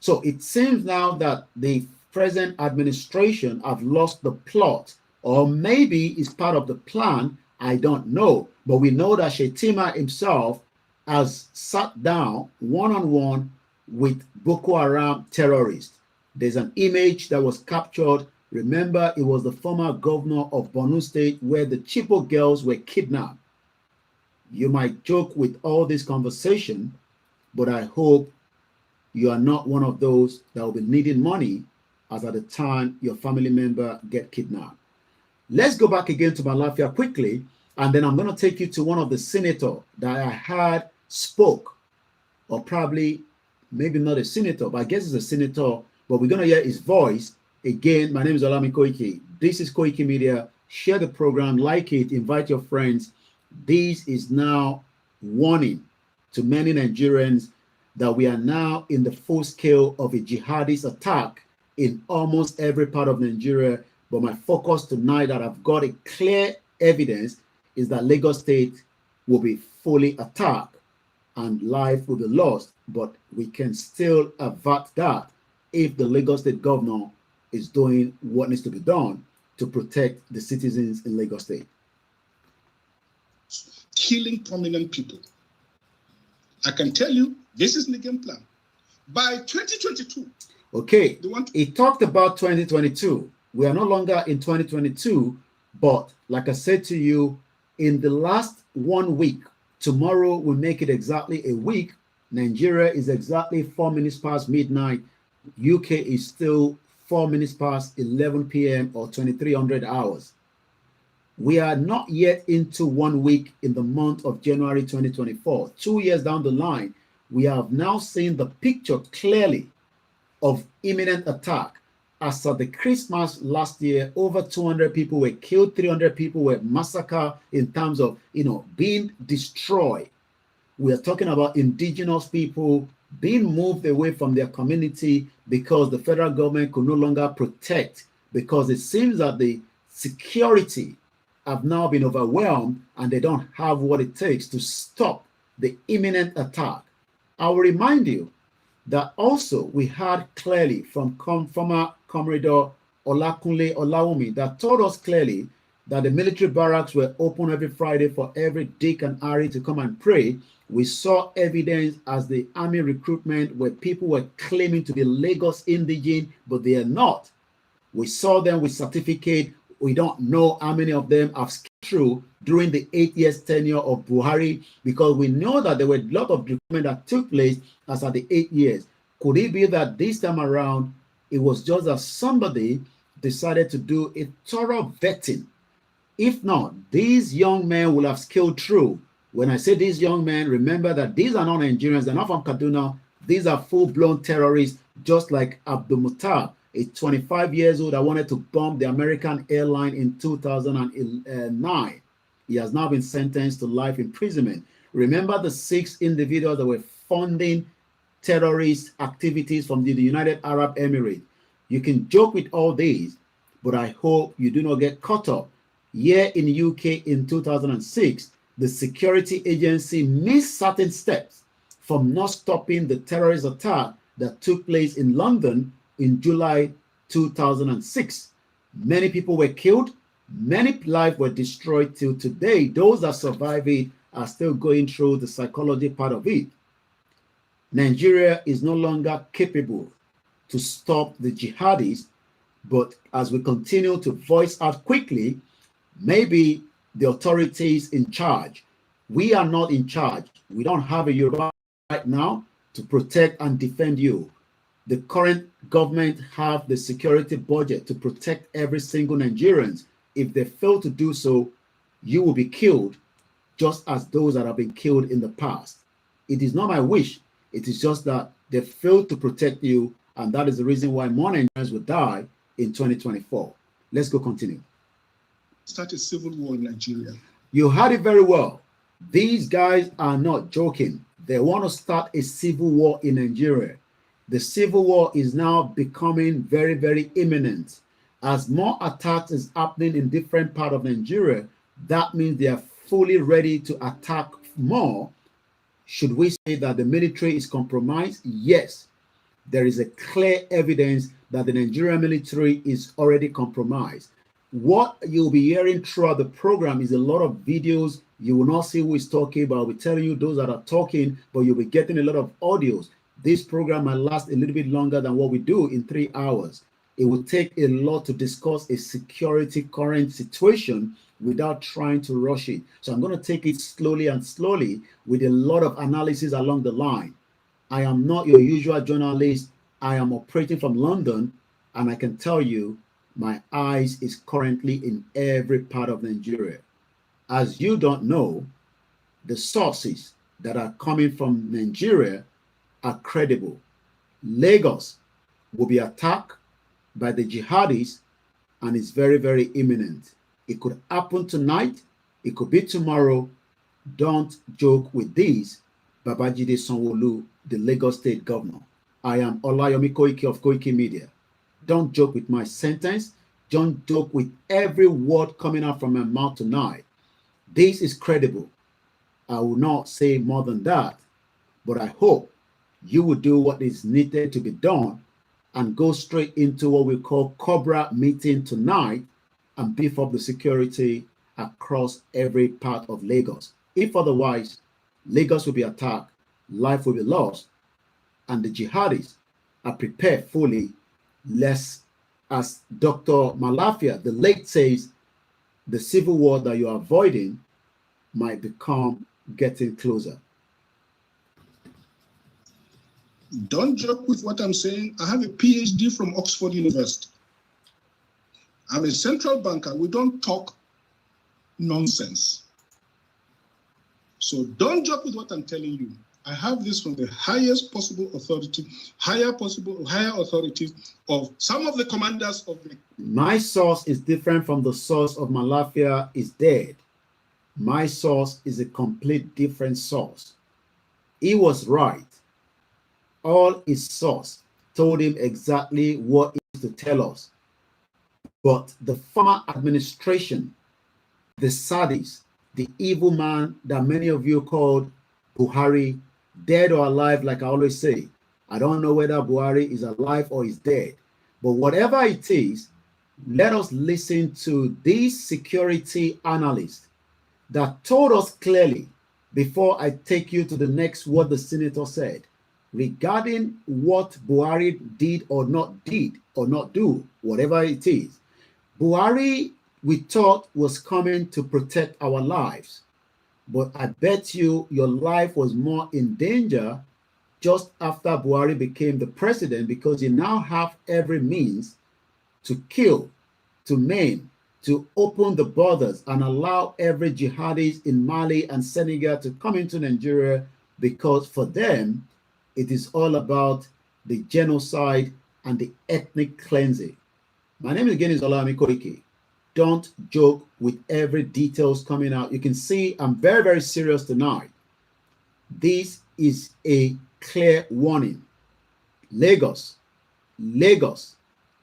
So it seems now that the present administration have lost the plot, or maybe it's part of the plan, I don't know. But we know that Shetima himself has sat down one-on-one with Boko Haram terrorists. There's an image that was captured. Remember, it was the former governor of Borno State where the Chibok girls were kidnapped. You might joke with all this conversation, but I hope you are not one of those that will be needing money as at the time your family member get kidnapped. Let's go back again to Malafia quickly, and then I'm going to take you to one of the senators that I had spoke, or probably maybe not a senator, but I guess it's a senator, but we're going to hear his voice. Again, my name is OLAYOMI KOIKI. This is Koikimedia. Share the program, like it, invite your friends. This is now warning to many Nigerians that we are now in the full scale of a jihadist attack in almost every part of Nigeria. But my focus tonight that I've got a clear evidence is that Lagos State will be fully attacked and life will be lost. But we can still avert that if the Lagos State governor is doing what needs to be done to protect the citizens in Lagos State. Killing prominent people. I can tell you, this is the game plan. By 2022. Okay, he talked about 2022. We are no longer in 2022, but like I said to you, in the last 1 week, tomorrow will make it exactly a week. Nigeria is exactly 4 minutes past midnight. UK is still 4 minutes past 11 p.m. or 2300 hours. We are not yet into 1 week in the month of January 2024. 2 years down the line, we have now seen the picture clearly of imminent attack. As of the Christmas last year, over 200 people were killed, 300 people were massacred in terms of, being destroyed. We are talking about indigenous people being moved away from their community because the federal government could no longer protect, because it seems that the security have now been overwhelmed and they don't have what it takes to stop the imminent attack. I will remind you that also we heard clearly from former Commodore OLAKUNLE OLAYOMI that told us clearly that the military barracks were open every Friday for every Dick and Harry to come and pray. We saw evidence as the army recruitment where people were claiming to be Lagos indigene, but they are not. We saw them with certificate. We don't know how many of them have skipped through during the 8 years tenure of Buhari, because we know that there were a lot of recruitment that took place as at the 8 years. Could it be that this time around, it was just that somebody decided to do a thorough vetting? If not, these young men will have scaled through. When I say these young men, remember that these are not Nigerians, they're not from Kaduna. These are full-blown terrorists, just like Abdul Muttar, a 25 years old that wanted to bomb the American airline in 2009. He has now been sentenced to life imprisonment. Remember the 6 individuals that were funding terrorist activities from the United Arab Emirates. You can joke with all these, but I hope you do not get caught up. Here in the UK in 2006, the security agency missed certain steps from not stopping the terrorist attack that took place in London in July 2006. Many people were killed. Many lives were destroyed till today. Those that survived it are still going through the psychology part of it. Nigeria is no longer capable to stop the jihadists, but as we continue to voice out quickly, maybe the authorities in charge, we are not in charge. We don't have a Yoruba right now to protect and defend you. The current government have the security budget to protect every single Nigerian. If they fail to do so, you will be killed, just as those that have been killed in the past. It is not my wish. It is just that they failed to protect you, and that is the reason why more Nigerians will die in 2024. Let's go continue. Start a civil war in Nigeria. You heard it very well. These guys are not joking. They want to start a civil war in Nigeria. The civil war is now becoming very, very imminent. As more attacks is happening in different parts of Nigeria, that means they are fully ready to attack more. Should we say that the military is compromised? Yes. There is a clear evidence that the Nigerian military is already compromised. What you'll be hearing throughout the program is a lot of videos. You will not see who is talking, but I'll be telling you those that are talking, but you'll be getting a lot of audios. This program might last a little bit longer than what we do in 3 hours. It will take a lot to discuss a security current situation without trying to rush it. So I'm going to take it slowly and slowly with a lot of analysis along the line. I am not your usual journalist. I am operating from London, and I can tell you my eyes is currently in every part of Nigeria. As you don't know, the sources that are coming from Nigeria are credible. Lagos will be attacked by the jihadists, and it's very, very imminent. It could happen tonight. It could be tomorrow. Don't joke with this. Babajide Sanwo-Olu, the Lagos State Governor. I am OLAYOMI KOIKI of Koikimedia. Don't joke with my sentence. Don't joke with every word coming out from my mouth tonight. This is credible. I will not say more than that, but I hope you will do what is needed to be done and go straight into what we call Cobra meeting tonight and beef up the security across every part of Lagos. If otherwise, Lagos will be attacked, life will be lost, and the jihadists are prepared fully, lest, as Dr. Malafia, the late says, the civil war that you are avoiding might become getting closer. Don't joke with what I'm saying. I have a PhD from Oxford University. I'm a central banker. We don't talk nonsense. So don't joke with what I'm telling you. I have this from the highest possible authority, higher authorities of some of the commanders of the... My source is different from the source of Malafia is dead. My source is a complete different source. He was right. All his source told him exactly what he is to tell us. But the former administration, the sadist, the evil man that many of you called Buhari, dead or alive, like I always say, I don't know whether Buhari is alive or is dead. But whatever it is, let us listen to these security analysts that told us clearly, before I take you to the next what the senator said, regarding what Buhari did or not do, whatever it is. Buhari, we thought, was coming to protect our lives. But I bet you your life was more in danger just after Buhari became the president, because you now have every means to kill, to maim, to open the borders and allow every jihadist in Mali and Senegal to come into Nigeria, because for them, it is all about the genocide and the ethnic cleansing. My name again is OLAYOMI KOIKI. Don't joke with every details coming out. You can see I'm very, very serious tonight. This is a clear warning. Lagos, Lagos,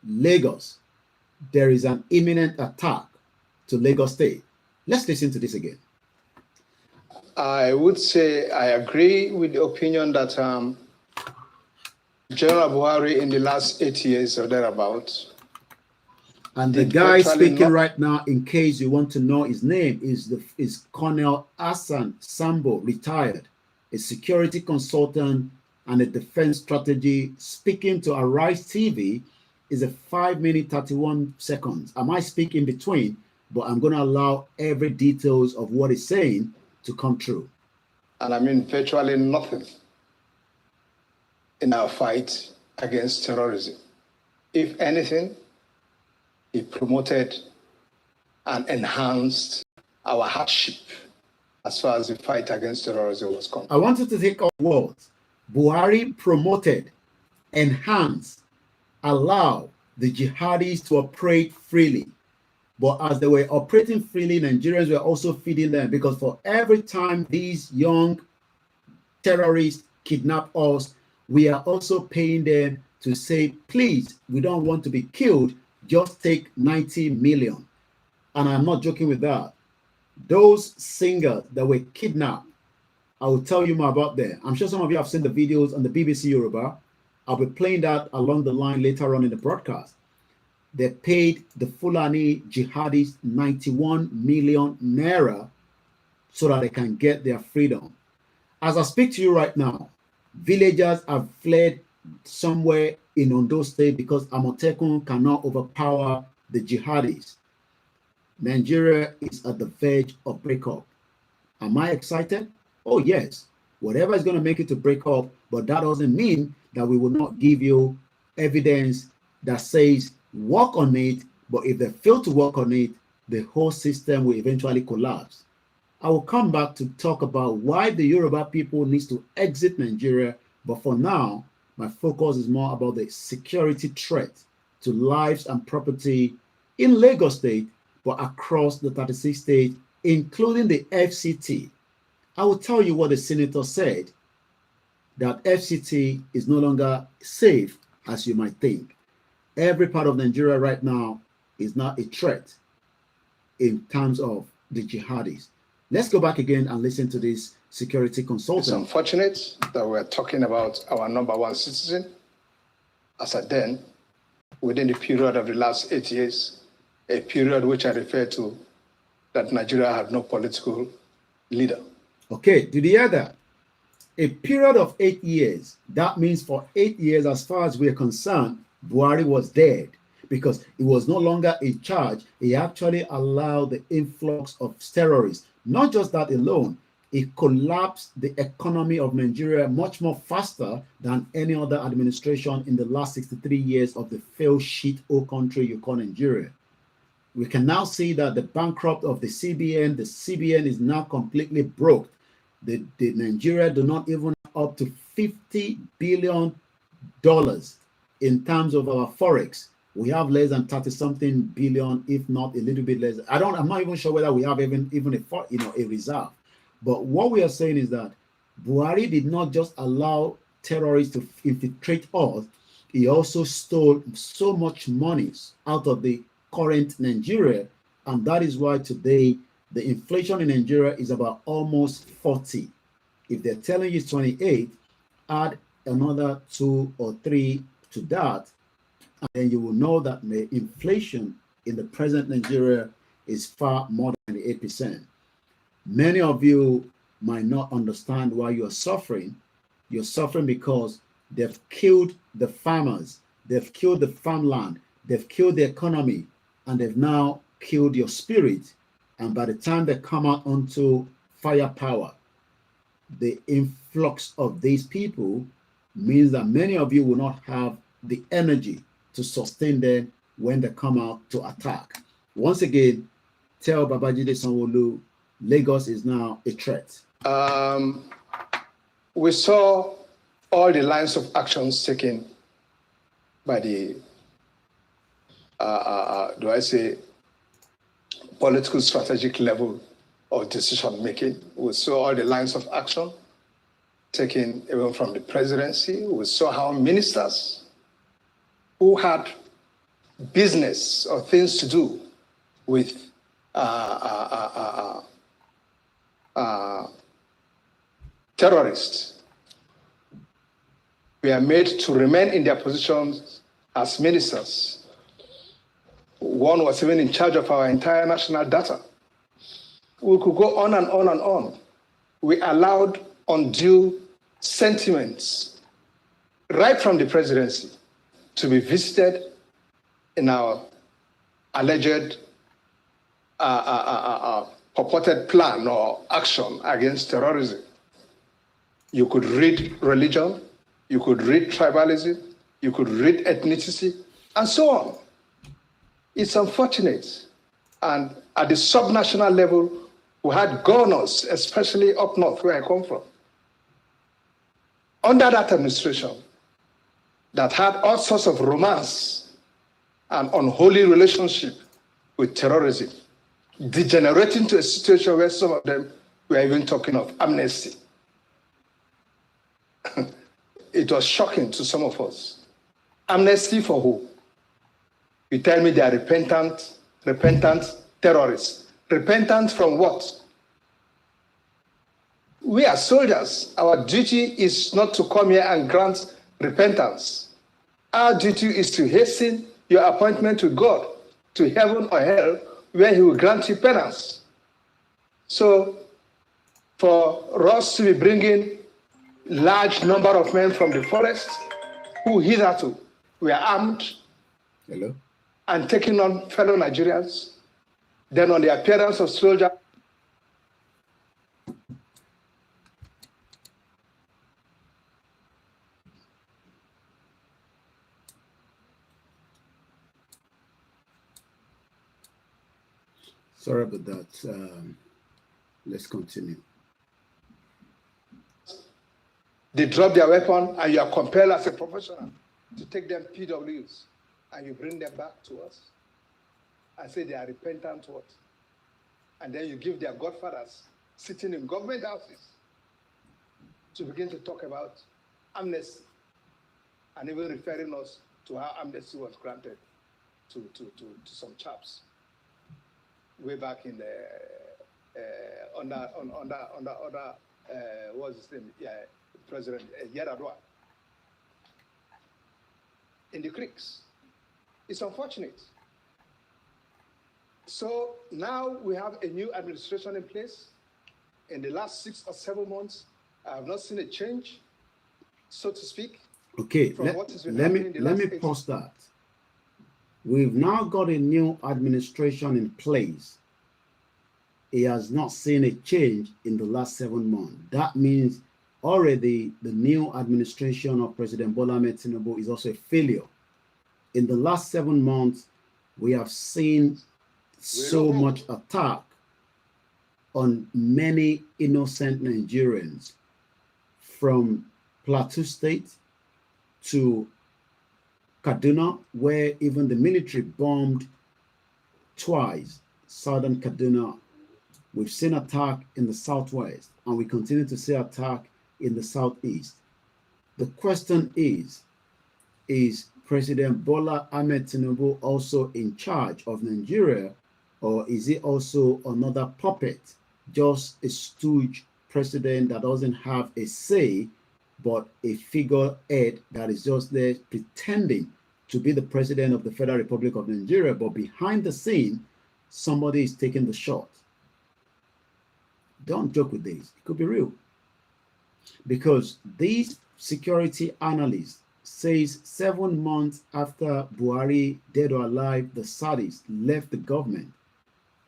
Lagos. There is an imminent attack to Lagos State. Let's listen to this again. I would say I agree with the opinion that General Buhari in the last 8 years or thereabouts. And the guy speaking right now, in case you want to know his name, is Colonel Hassan Sambo, retired, a security consultant and a defense strategy, speaking to Arise TV. Is a 5 minute 31 seconds. I might speak in between, but I'm going to allow every details of what he's saying to come true. And I mean virtually nothing in our fight against terrorism. If anything, it promoted and enhanced our hardship as far as the fight against terrorism was concerned. I wanted to take off words. Buhari promoted, enhanced, allow the jihadis to operate freely. But as they were operating freely, Nigerians were also feeding them, because for every time these young terrorists kidnap us, we are also paying them to say, please, we don't want to be killed, just take 90 million. And I'm not joking with that. Those singers that were kidnapped, I will tell you more about them. I'm sure some of you have seen the videos on the BBC Yoruba. I'll be playing that along the line later on in the broadcast. They paid the Fulani jihadists 91 million naira so that they can get their freedom. As I speak to you right now, villagers have fled somewhere in Ondo State because Amotekun cannot overpower the jihadists. Nigeria is at the verge of breakup. Am I excited? Oh yes. Whatever is going to make it to break up, but that doesn't mean that we will not give you evidence that says work on it, but if they fail to work on it, the whole system will eventually collapse. I will come back to talk about why the Yoruba people needs to exit Nigeria, but for now, my focus is more about the security threat to lives and property in Lagos State, but across the 36 states, including the FCT. I will tell you what the senator said, that FCT is no longer safe as you might think. Every part of Nigeria right now is not a threat in terms of the jihadis. Let's go back again and listen to this security consultant. It's unfortunate that we're talking about our number one citizen as at then, within the period of the last 8 years, a period which I refer to that Nigeria had no political leader. Okay, did you hear that? A period of 8 years. That means for 8 years, as far as we're concerned, Buhari was dead because he was no longer in charge. He actually allowed the influx of terrorists. Not just that alone, it collapsed the economy of Nigeria much more faster than any other administration in the last 63 years of the failed shit old country you call Nigeria. We can now see that the bankrupt of the CBN is now completely broke. The Nigeria do not even up to $50 billion in terms of our forex. We have less than 30-something billion, if not a little bit less. I'm not even sure whether we have even a reserve. But what we are saying is that Buhari did not just allow terrorists to infiltrate us. He also stole so much money out of the current Nigeria, and that is why today the inflation in Nigeria is about almost 40. If they're telling you it's 28, add another 2 or 3 to that, and then you will know that the inflation in the present Nigeria is far more than 8%. Many of you might not understand why you are suffering. You're suffering because they've killed the farmers, they've killed the farmland, they've killed the economy, and they've now killed your spirit. And by the time they come out onto firepower, the influx of these people means that many of you will not have the energy to sustain them when they come out to attack. Once again, tell Babajide Sanwo-Olu, Lagos is now a threat. We saw all the lines of actions taken by the, political strategic level of decision making. We saw all the lines of action taken even from the presidency. We saw how ministers who had business or things to do with terrorists were made to remain in their positions as ministers. One was even in charge of our entire national data. We could go on and on and on. We allowed undue sentiments right from the presidency to be visited in our alleged purported plan or action against terrorism. You could read religion, you could read tribalism, you could read ethnicity, and so on. It's unfortunate. And at the subnational level, we had governors, especially up north where I come from, under that administration, that had all sorts of romance and unholy relationship with terrorism, degenerating to a situation where some of them were even talking of amnesty. It was shocking to some of us. Amnesty for who? You tell me they are repentant terrorists. Repentant from what? We are soldiers. Our duty is not to come here and grant repentance. Our duty is to hasten your appointment with God, to heaven or hell, where he will grant you penance. So, for us to be bringing large number of men from the forest, who hitherto were armed, and taking on fellow Nigerians, then on the appearance of soldiers, sorry about that. Let's continue. They drop their weapon and you are compelled as a professional to take them PWs and you bring them back to us and say they are repentant what? And then you give their godfathers sitting in government houses to begin to talk about amnesty and even referring us to how amnesty was granted to some chaps way back in the under what's his name? Yeah, President Yaradua in the creeks. It's unfortunate. So now we have a new administration in place. In the last 6 or 7 months, I have not seen a change, so to speak. Okay, let me pause that. We've now got a new administration in place. He has not seen a change in the last 7 months. That means already the new administration of President Bola Ahmed Tinubu is also a failure. In the last 7 months, we have seen so much attack on many innocent Nigerians, from Plateau State to Kaduna, where even the military bombed twice southern Kaduna. We've seen attack in the southwest, and we continue to see attack in the southeast. The question is President Bola Ahmed Tinubu also in charge of Nigeria, or is he also another puppet, just a stooge president that doesn't have a say, but a figurehead that is just there pretending to be the president of the Federal Republic of Nigeria, but behind the scene, somebody is taking the shot? Don't joke with this. It could be real. Because these security analysts says 7 months after Buhari, dead or alive, the Saudis left the government,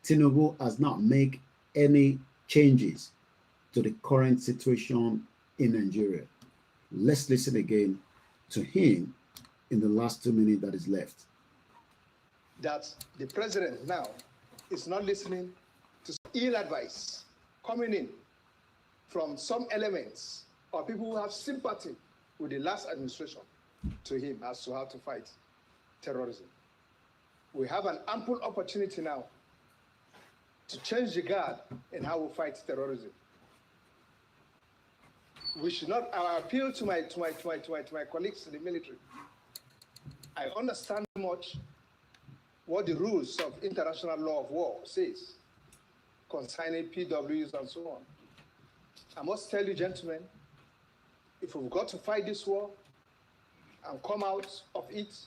Tinubu has not made any changes to the current situation in Nigeria. Let's listen again to him in the last 2 minutes that is left. That the president now is not listening to ill advice coming in from some elements or people who have sympathy with the last administration to him as to how to fight terrorism. We have an ample opportunity now to change the guard in how we fight terrorism. We should not. I appeal to my colleagues in the military. I understand much what the rules of international law of war says concerning PWs and so on. I must tell you, gentlemen, if we've got to fight this war and come out of it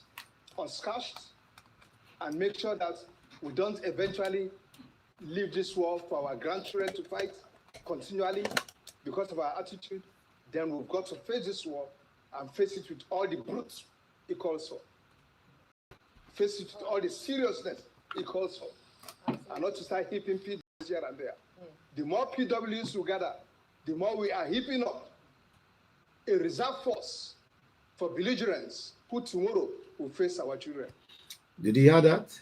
unscathed and make sure that we don't eventually leave this war for our grandchildren to fight continually because of our attitude, then we've got to face this war and face it with all the brutes it calls for. Face it with all the seriousness it calls for. And not to start heaping PWs here and there. The more PWs we gather, the more we are heaping up a reserve force for belligerents who tomorrow will face our children. Did you hear that?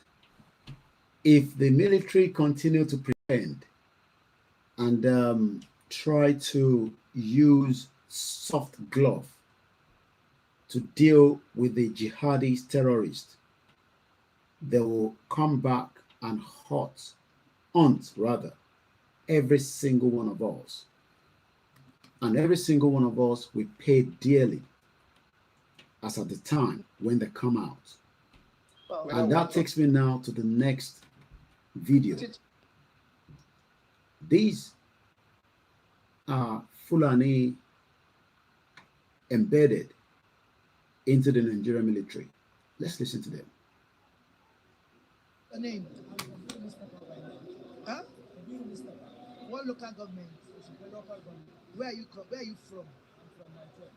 If the military continue to pretend and try to use soft glove to deal with the jihadist terrorists, they will come back and hunt every single one of us. And every single one of us we pay dearly as at the time when they come out. And that takes me now to the next video. These are Fulani embedded into the Nigerian military. Let's listen to them. The name? Huh? What local government? Where are you from? I'm from Nigeria.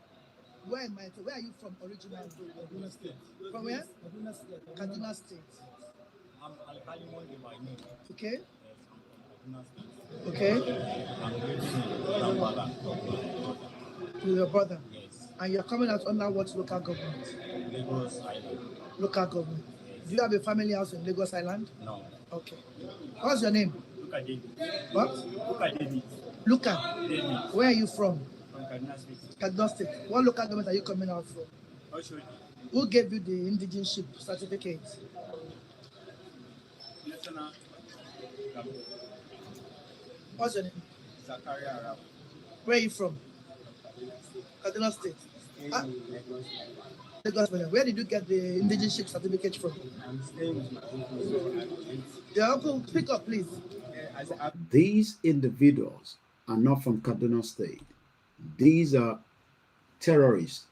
Where are you from originally? Kaduna State. From where? Kaduna State. Kaduna State. I'm Al-Kalimonde by name. Okay. Okay. I'm with your brother. Yes. And you're coming out under what local government? Lagos Island. Local government. Yes. Do you have a family house in Lagos Island? No. Okay. What's your name? Luka David. What? Luka David. Luka. David. Where are you from? From Kaduna State. Kaduna State. What local government are you coming out from? Oshodi. Who gave you the indigenship certificate? National. What's your name? Zakaria Arab. Where are you from? Kaduna State. Lagos. Where did you get the indigenship certificate from? I'm staying with my people. Yeah, uncle, speak up, please. These individuals are not from Kaduna State. These are terrorists.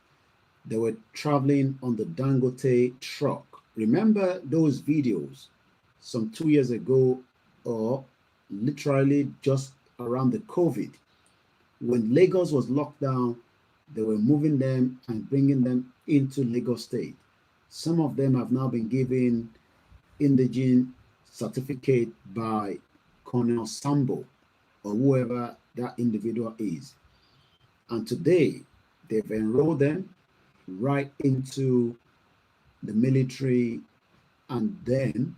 They were traveling on the Dangote truck. Remember those videos some 2 years ago, or literally just around the COVID, when Lagos was locked down, they were moving them and bringing them into Lagos State. Some of them have now been given indigene certificate by Colonel Sambo or whoever that individual is. And today, they've enrolled them right into the military, and then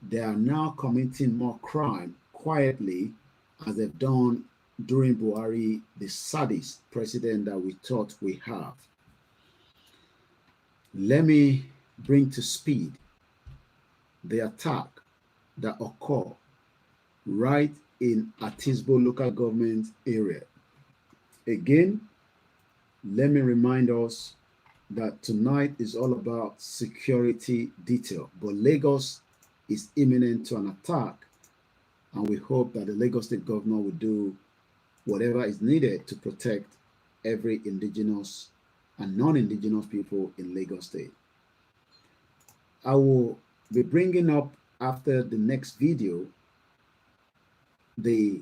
they are now committing more crime quietly, as they've done during Buhari, the saddest president that we thought we have. Let me bring to speed the attack that occurred right in Atisbo local government area. Again, let me remind us that tonight is all about security detail, but Lagos is imminent to an attack, and we hope that the Lagos State governor will do whatever is needed to protect every indigenous and non-indigenous people in Lagos State. I will be bringing up after the next video the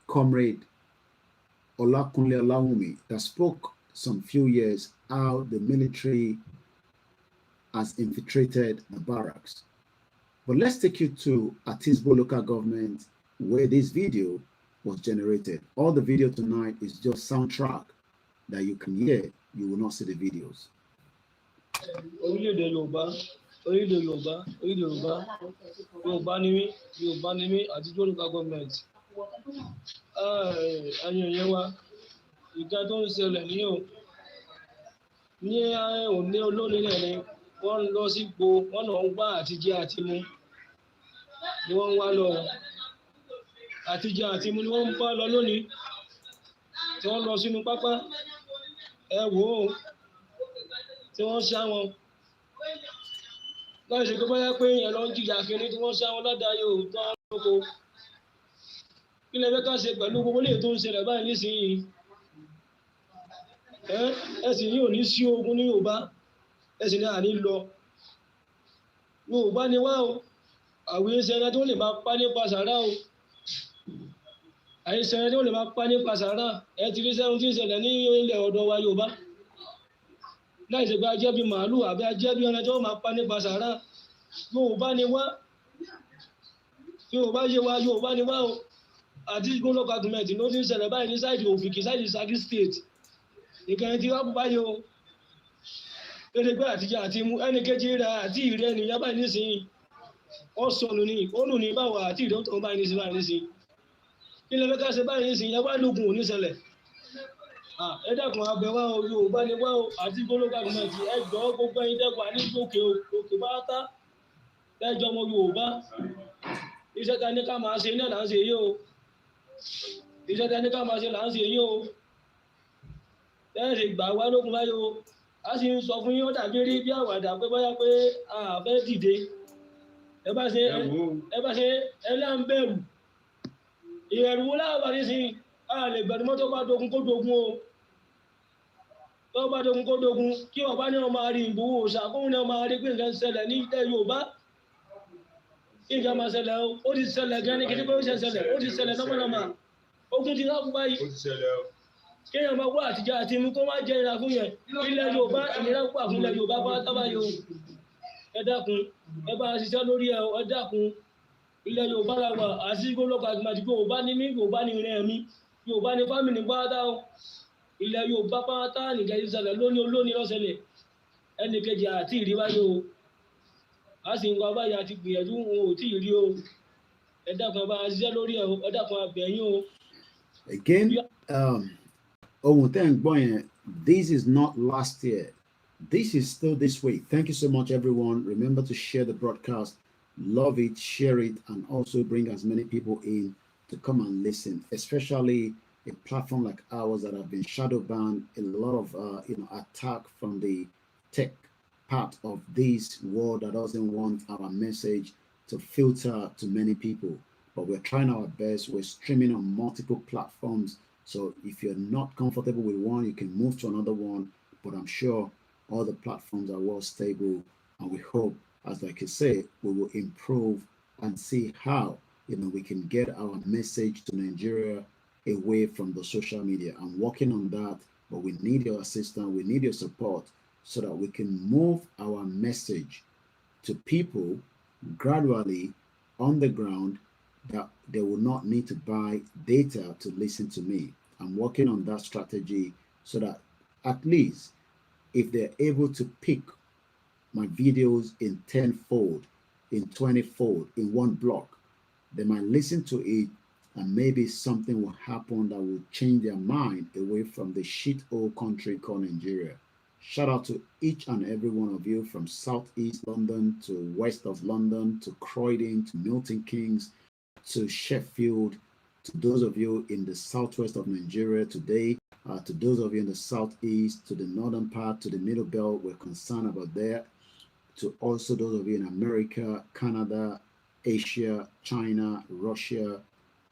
comrade OLAKUNLE that spoke some few years how the military has infiltrated the barracks. But let's take you to Atisbo local government where this video was generated. All the video tonight is just soundtrack that you can hear. You will not see the videos. Àtijọ́ àti mú ni wọ́n ń bá lọ lónìí tí wọ́n lọ sínú pápá ẹ wò ó tí wọ́n ṣá wọn láì ṣe tó bá yá pé èèyàn lọ ń jìyà kiri tí wọ́n ṣá wọn ládàá yóò tán lóko kí lè fẹ́ ká ṣe pẹ̀lú gbogbo lè tó ń ṣẹlẹ̀ báyìí nísìnyí ẹ sì ní òní sí ogun ní Yorùbá ẹ sì ní àní lọ Yorùbá ni wá o àwọn ìṣẹ̀lẹ̀ tó lè máa pa nípa sàrà o àìsàn ẹni ó lè máa pa nípa sàárà ẹ ti rí sẹ́run tí ń ṣẹlẹ̀ ní ilẹ̀ ọ̀dọ̀ wa Yorùbá láì ṣe pé ajẹ́ bí màálù àbí ajẹ́ bí ẹran tí ó máa pa nípa sàárà Yorùbá ni wá Yorùbá yé wa Yorùbá ni wá o àti local government ló ti ń ṣẹlẹ̀ báyìí ní sáìdì Òfìkì sáìdì Ṣakí state ìkẹyìn tí wọ́n bú báyìí o lédè pé àtijọ́ àti mú ẹnì kejì rẹ̀ àti ìrẹ́ nìyá báyìí nísìnyí wọ́n sọnù ní ònù ní báwa àti ìrẹ́ tó ń báyìí nísìnyí kí lè fẹ́ ká ṣe báyìí nísìnyí yẹn wá lógun òní ṣẹlẹ̀ ẹ dákun abẹ wá o Yorùbá ni wá o àti local government ẹ jọ gbogbo ẹ̀yin dẹ́kun àní òkè bá tá lẹ́jọ́ ọmọ Yorùbá iṣẹ́ ta ní ká máa ṣe náà là ń ṣe yìí o iṣẹ́ ta ní ká máa ṣe là ń ṣe yìí o lẹ́yìn ìgbà wá lókun báyìí o a sì ń sọ fún yín ó dàbí rí bí àwàdà pé bóyá pé a fẹ́ dìde ẹ bá ṣe ẹ là ń bẹ̀rù ìrẹ̀rù wo láwà ní sí a lè bẹ̀rù mọ́ tó bá dogun kó dogun o tó bá dogun kó dogun kí ọba ní ọmọ àrí ìgbòho ṣàkóhun ní ọmọ àrí pé nǹkan ṣẹlẹ̀ ní ilẹ̀ Yorùbá nǹkan máa ṣẹlẹ̀ o ó ti ṣẹlẹ̀ gan ní kí ó ṣe ṣẹlẹ̀ ó ti ṣẹlẹ̀ nọ́mọ̀nọ́mà ogun ti rákùn báyìí kéèyàn máa wá àtijọ́ àti mú kó má jẹ́ ìlà fún yẹn ilẹ̀ Yorùbá ìnira púpà fún ilẹ̀ Yorùbá bá tábàyò ẹ dákun ẹ bá ṣiṣẹ́ lórí ẹ dákun ilẹ̀ Yorùbá la wà àṣìkò lọ́kọ̀ àgbàdì Yorùbá ní mí Yorùbá ní ìrìn ẹ̀mí Yorùbá ní fámìlì pátá o ilẹ̀ Yorùbá pátá nìkan ìṣẹ̀lẹ̀ lóní olóní lọ́sẹ̀lẹ̀ ẹnì kejì àti ìríwáyé o a sì ń wá báyìí àti gbìyànjú wọn ò tí ì rí o ẹ dákun ẹ bá ṣiṣẹ́ lórí ẹ dákun abẹ́yìn o. Again, ohun tẹ́ ń gbọ́ yẹn, this is not last year. This is still this week. Thank you so much, everyone. Remember to share the broadcast, love it, share it, and also bring as many people in to come and listen, especially a platform like ours that have been shadow banned, a lot of attack from the tech part of this world that doesn't want our message to filter to many people. But we're trying our best. We're streaming on multiple platforms. So if you're not comfortable with one, you can move to another one. But I'm sure all the platforms are well stable, and we hope, as like you say, we will improve and see how we can get our message to Nigeria away from the social media. I'm working on that, but we need your assistance, we need your support so that we can move our message to people gradually on the ground, that they will not need to buy data to listen to me. I'm working on that strategy so that at least if they're able to pick my videos in 10-fold, in 20-fold, in one block, they might listen to it, and maybe something will happen that will change their mind away from the shit old country called Nigeria. Shout out to each and every one of you, from Southeast London to west of London to Croydon to Milton Keynes to Sheffield, to those of you in the southwest of Nigeria today, to those of you in the southeast, to the northern part, to the middle belt, we're concerned about that, to also those of you in America, Canada, Asia, China, Russia,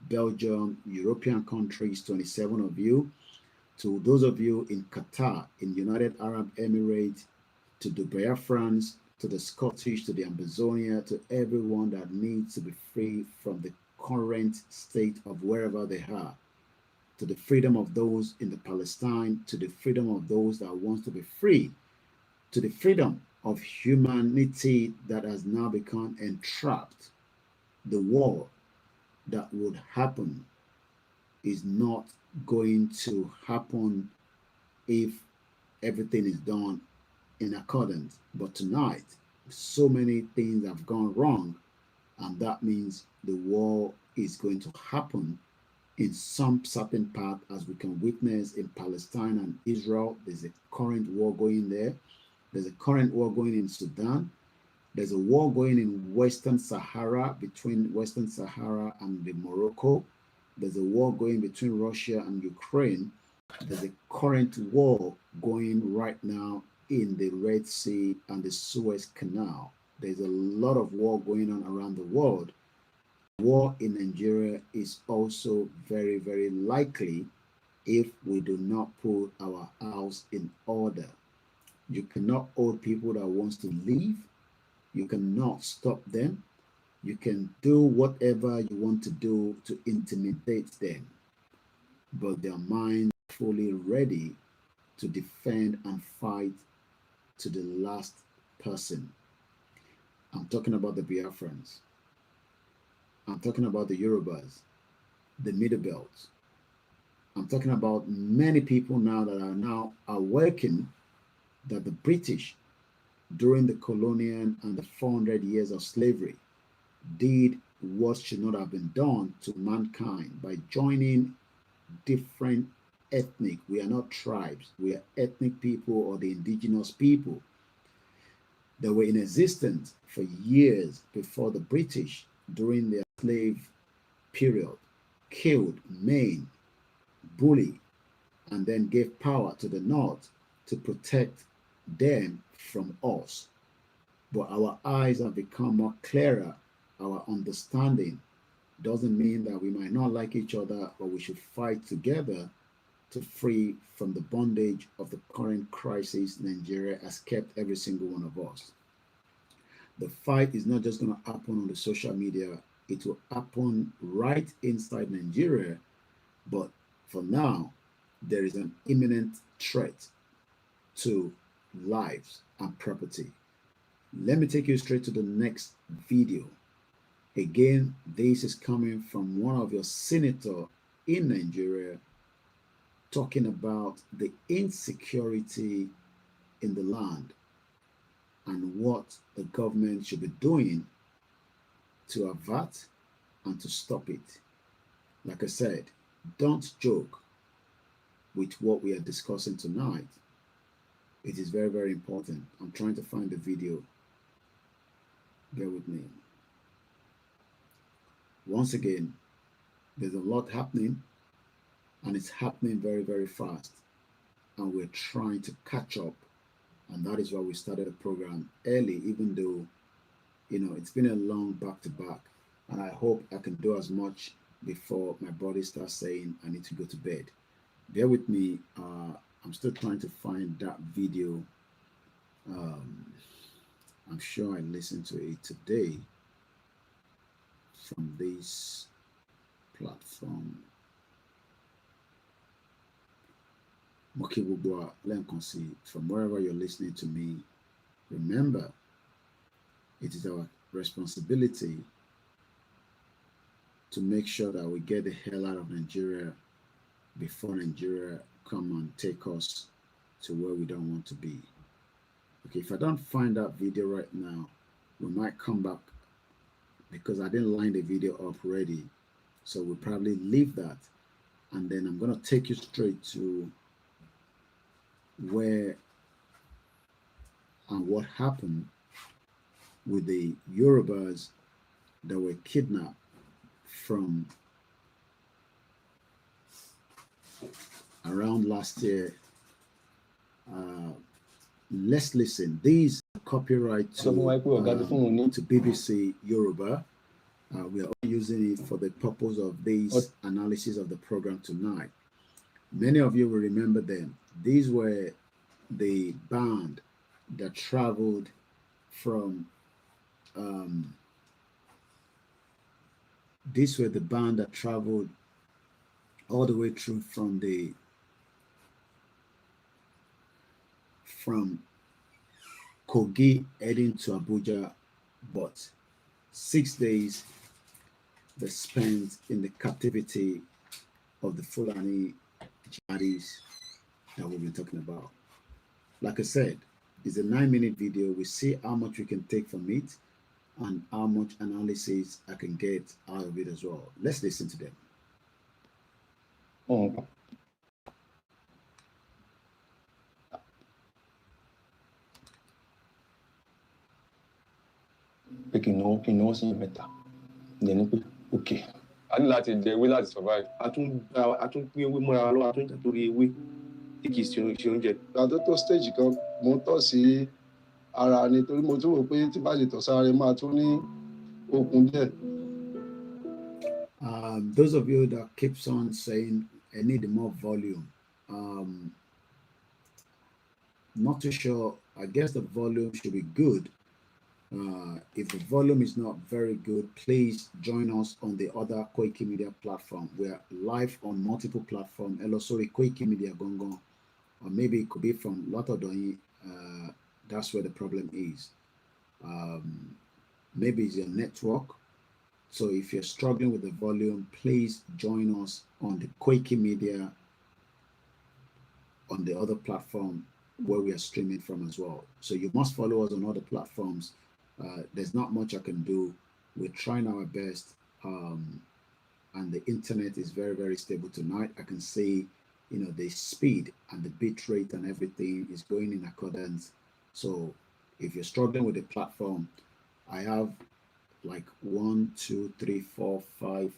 Belgium, European countries, 27 of you, to those of you in Qatar, in United Arab Emirates, to the Biafrans, to the Scottish, to the Amazonia, to everyone that needs to be free from the current state of wherever they are, to the freedom of those in the Palestine, to the freedom of those that want to be free, to the freedom of humanity that has now become entrapped. The war that would happen is not going to happen if everything is done in accordance. But tonight, so many things have gone wrong, and that means the war is going to happen in some certain part, as we can witness in Palestine and Israel. There's a current war going there. There's a current war going in Sudan. There's a war going in Western Sahara, between Western Sahara and the Morocco. There's a war going between Russia and Ukraine. There's a current war going right now in the Red Sea and the Suez Canal. There's a lot of war going on around the world. War in Nigeria is also very, very likely if we do not put our house in order. You cannot hold people that wants to leave. You cannot stop them. You can do whatever you want to do to intimidate them, but their minds are fully ready to defend and fight to the last person. I'm talking about the Biafrans. I'm talking about the Yorubas, the Middle Belt. I'm talking about many people now that are now awakening that the British, during the colonial and the 400 years of slavery, did what should not have been done to mankind by joining different ethnic. We are not tribes. We are ethnic people, or the indigenous people. They were in existence for years before the British, during their slave period, killed, maimed, bullied, and then gave power to the North to protect them from us. But our eyes have become more clearer. Our understanding doesn't mean that we might not like each other, but we should fight together to free from the bondage of the current crisis Nigeria has kept every single one of us. The fight is not just going to happen on the social media, it will happen right inside Nigeria. But for now, there is an imminent threat to lives and property. Let me take you straight to the next video. Again, this is coming from one of your senators in Nigeria, talking about the insecurity in the land and what the government should be doing to avert and to stop it. Like I said, don't joke with what we are discussing tonight. It is very, very important. I'm trying to find the video. Bear with me. Once again, there's a lot happening, and it's happening very, very fast. And we're trying to catch up. And that is why we started the program early, even though, you know, it's been a long back-to-back. And I hope I can do as much before my body starts saying I need to go to bed. Bear with me. I'm still trying to find that video. I'm sure I listened to it today from this platform. From wherever you're listening to me, remember, it is our responsibility to make sure that we get the hell out of Nigeria before Nigeria come and take us to where we don't want to be. Okay, if I don't find that video right now, we might come back because I didn't line the video up ready. So we'll probably leave that. And then I'm going to take you straight to where and what happened with the Yorubas that were kidnapped from around last year. Let's listen. These copyright to BBC Yoruba. We are using it for the purpose of this analysis of the program tonight. Many of you will remember them. These were the band that traveled from all the way through from Kogi heading to Abuja, but 6 days they spent in the captivity of the Fulani Jihadists that we've been talking about. Like I said, it's a 9-minute video. We see how much we can take from it and how much analysis I can get out of it as well. Let's listen to them. Oh. Pé kí n náwó sí mẹ́ta ní pé òkè. A ní láti jẹ ewé láti survive. A tún pín ewé mọ́ra lọ́wọ́, a tún jà torí ewé tí kì í ṣe oúnjẹ. Àtọ́ tó stage kan mo ń tọ̀ sí ara ni torí mo tún rò pé tí bá ṣe tọ̀ sára rẹ̀ máa tún ní okun díẹ̀. Those of you that keeps on saying I need more volume. Not too sure. I guess the volume should be good. If the volume is not very good, please join us on the other Koikimedia platform. We're live on multiple platforms. Sorry, Koikimedia Gongon, or maybe it could be from Latodoni. That's where the problem is. Maybe it's your network. So if you're struggling with the volume, please join us on the Koikimedia on the other platform where we are streaming from as well. So you must follow us on other platforms. There's not much I can do. We're trying our best, and the internet is very, very stable tonight. I can see, the speed and the bit rate and everything is going in accordance. So If you're struggling with the platform, I have like 1, 2, 3, 4, 5.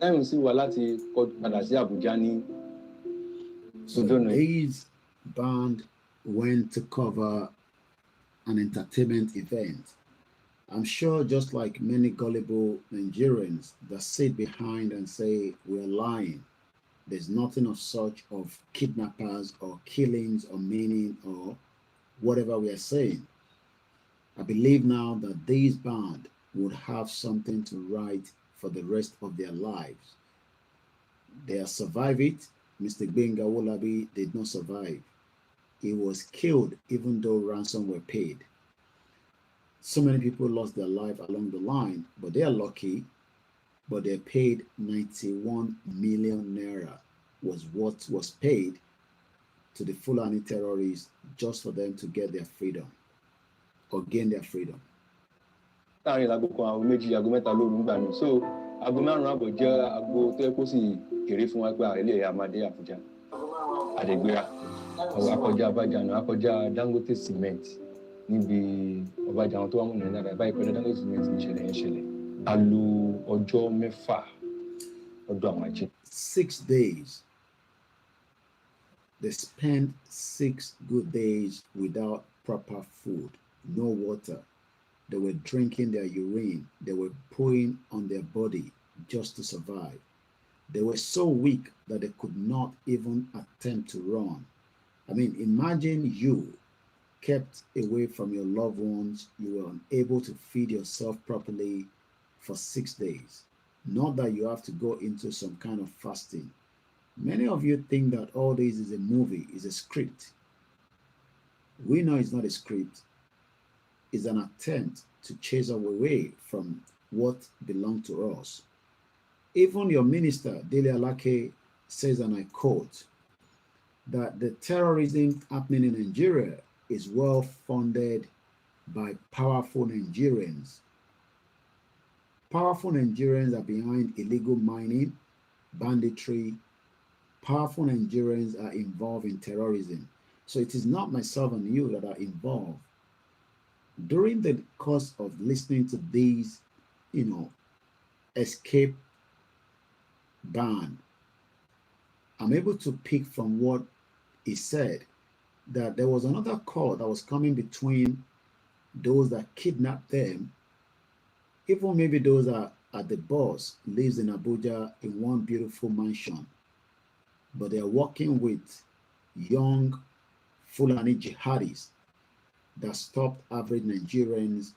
táìmù sì wà láti padà sí Àbújá ní So these band went to cover an entertainment event. I'm sure just like many gullible Nigerians that sit behind and say we're lying, there's nothing of such of kidnappers or killings or meaning or whatever we are saying. I believe now that this band would have something to write for the rest of their lives. They have survived it. Mr. Gbenga Wolabi did not survive. He was killed even though ransom were paid. So many people lost their life along the line, but they are lucky. But they paid 91 million naira was what was paid to the Fulani terrorists just for them to get their freedom or gain their freedom. láàrin aago kan aago méjì aago mẹ́ta lóru ń gbà mí so aago márùn-ún àbọ̀ jẹ́ aago tó yẹ kó sì kéré fún wa pé àrẹ́lẹ̀ ẹ̀yà máa dé Àbújá àdègbéra akọjá Abájánu akọjá Dangote cement níbi Ọbájánu tó wà mú nàìjíríà dáadáa báyìí pẹ̀lú Dangote cement ní ìṣẹ̀lẹ̀ yẹn ṣẹlẹ̀ a lo ọjọ́ mẹ́fà ọdún àwọn ajé. 6 days. They spent 6 good days without proper food, no water. They were drinking their urine. They were pouring on their body just to survive. They were so weak that they could not even attempt to run. I mean, imagine you kept away from your loved ones. You were unable to feed yourself properly for 6 days. Not that you have to go into some kind of fasting. Many of you think that all this is a movie, is a script. We know it's not a script. It's an attempt to chase us away from what belongs to us. Even your minister, Dele Alake, says, and I quote, that the terrorism happening in Nigeria is well funded by powerful Nigerians. Powerful Nigerians are behind illegal mining, banditry. Powerful Nigerians are involved in terrorism. So it is not myself and you that are involved. During the course of listening to these, escape band, I'm able to pick from what he said that there was another call that was coming between those that kidnapped them, even maybe those that are the boss lives in Abuja in one beautiful mansion, but they are working with young Fulani jihadists that stopped average Nigerians,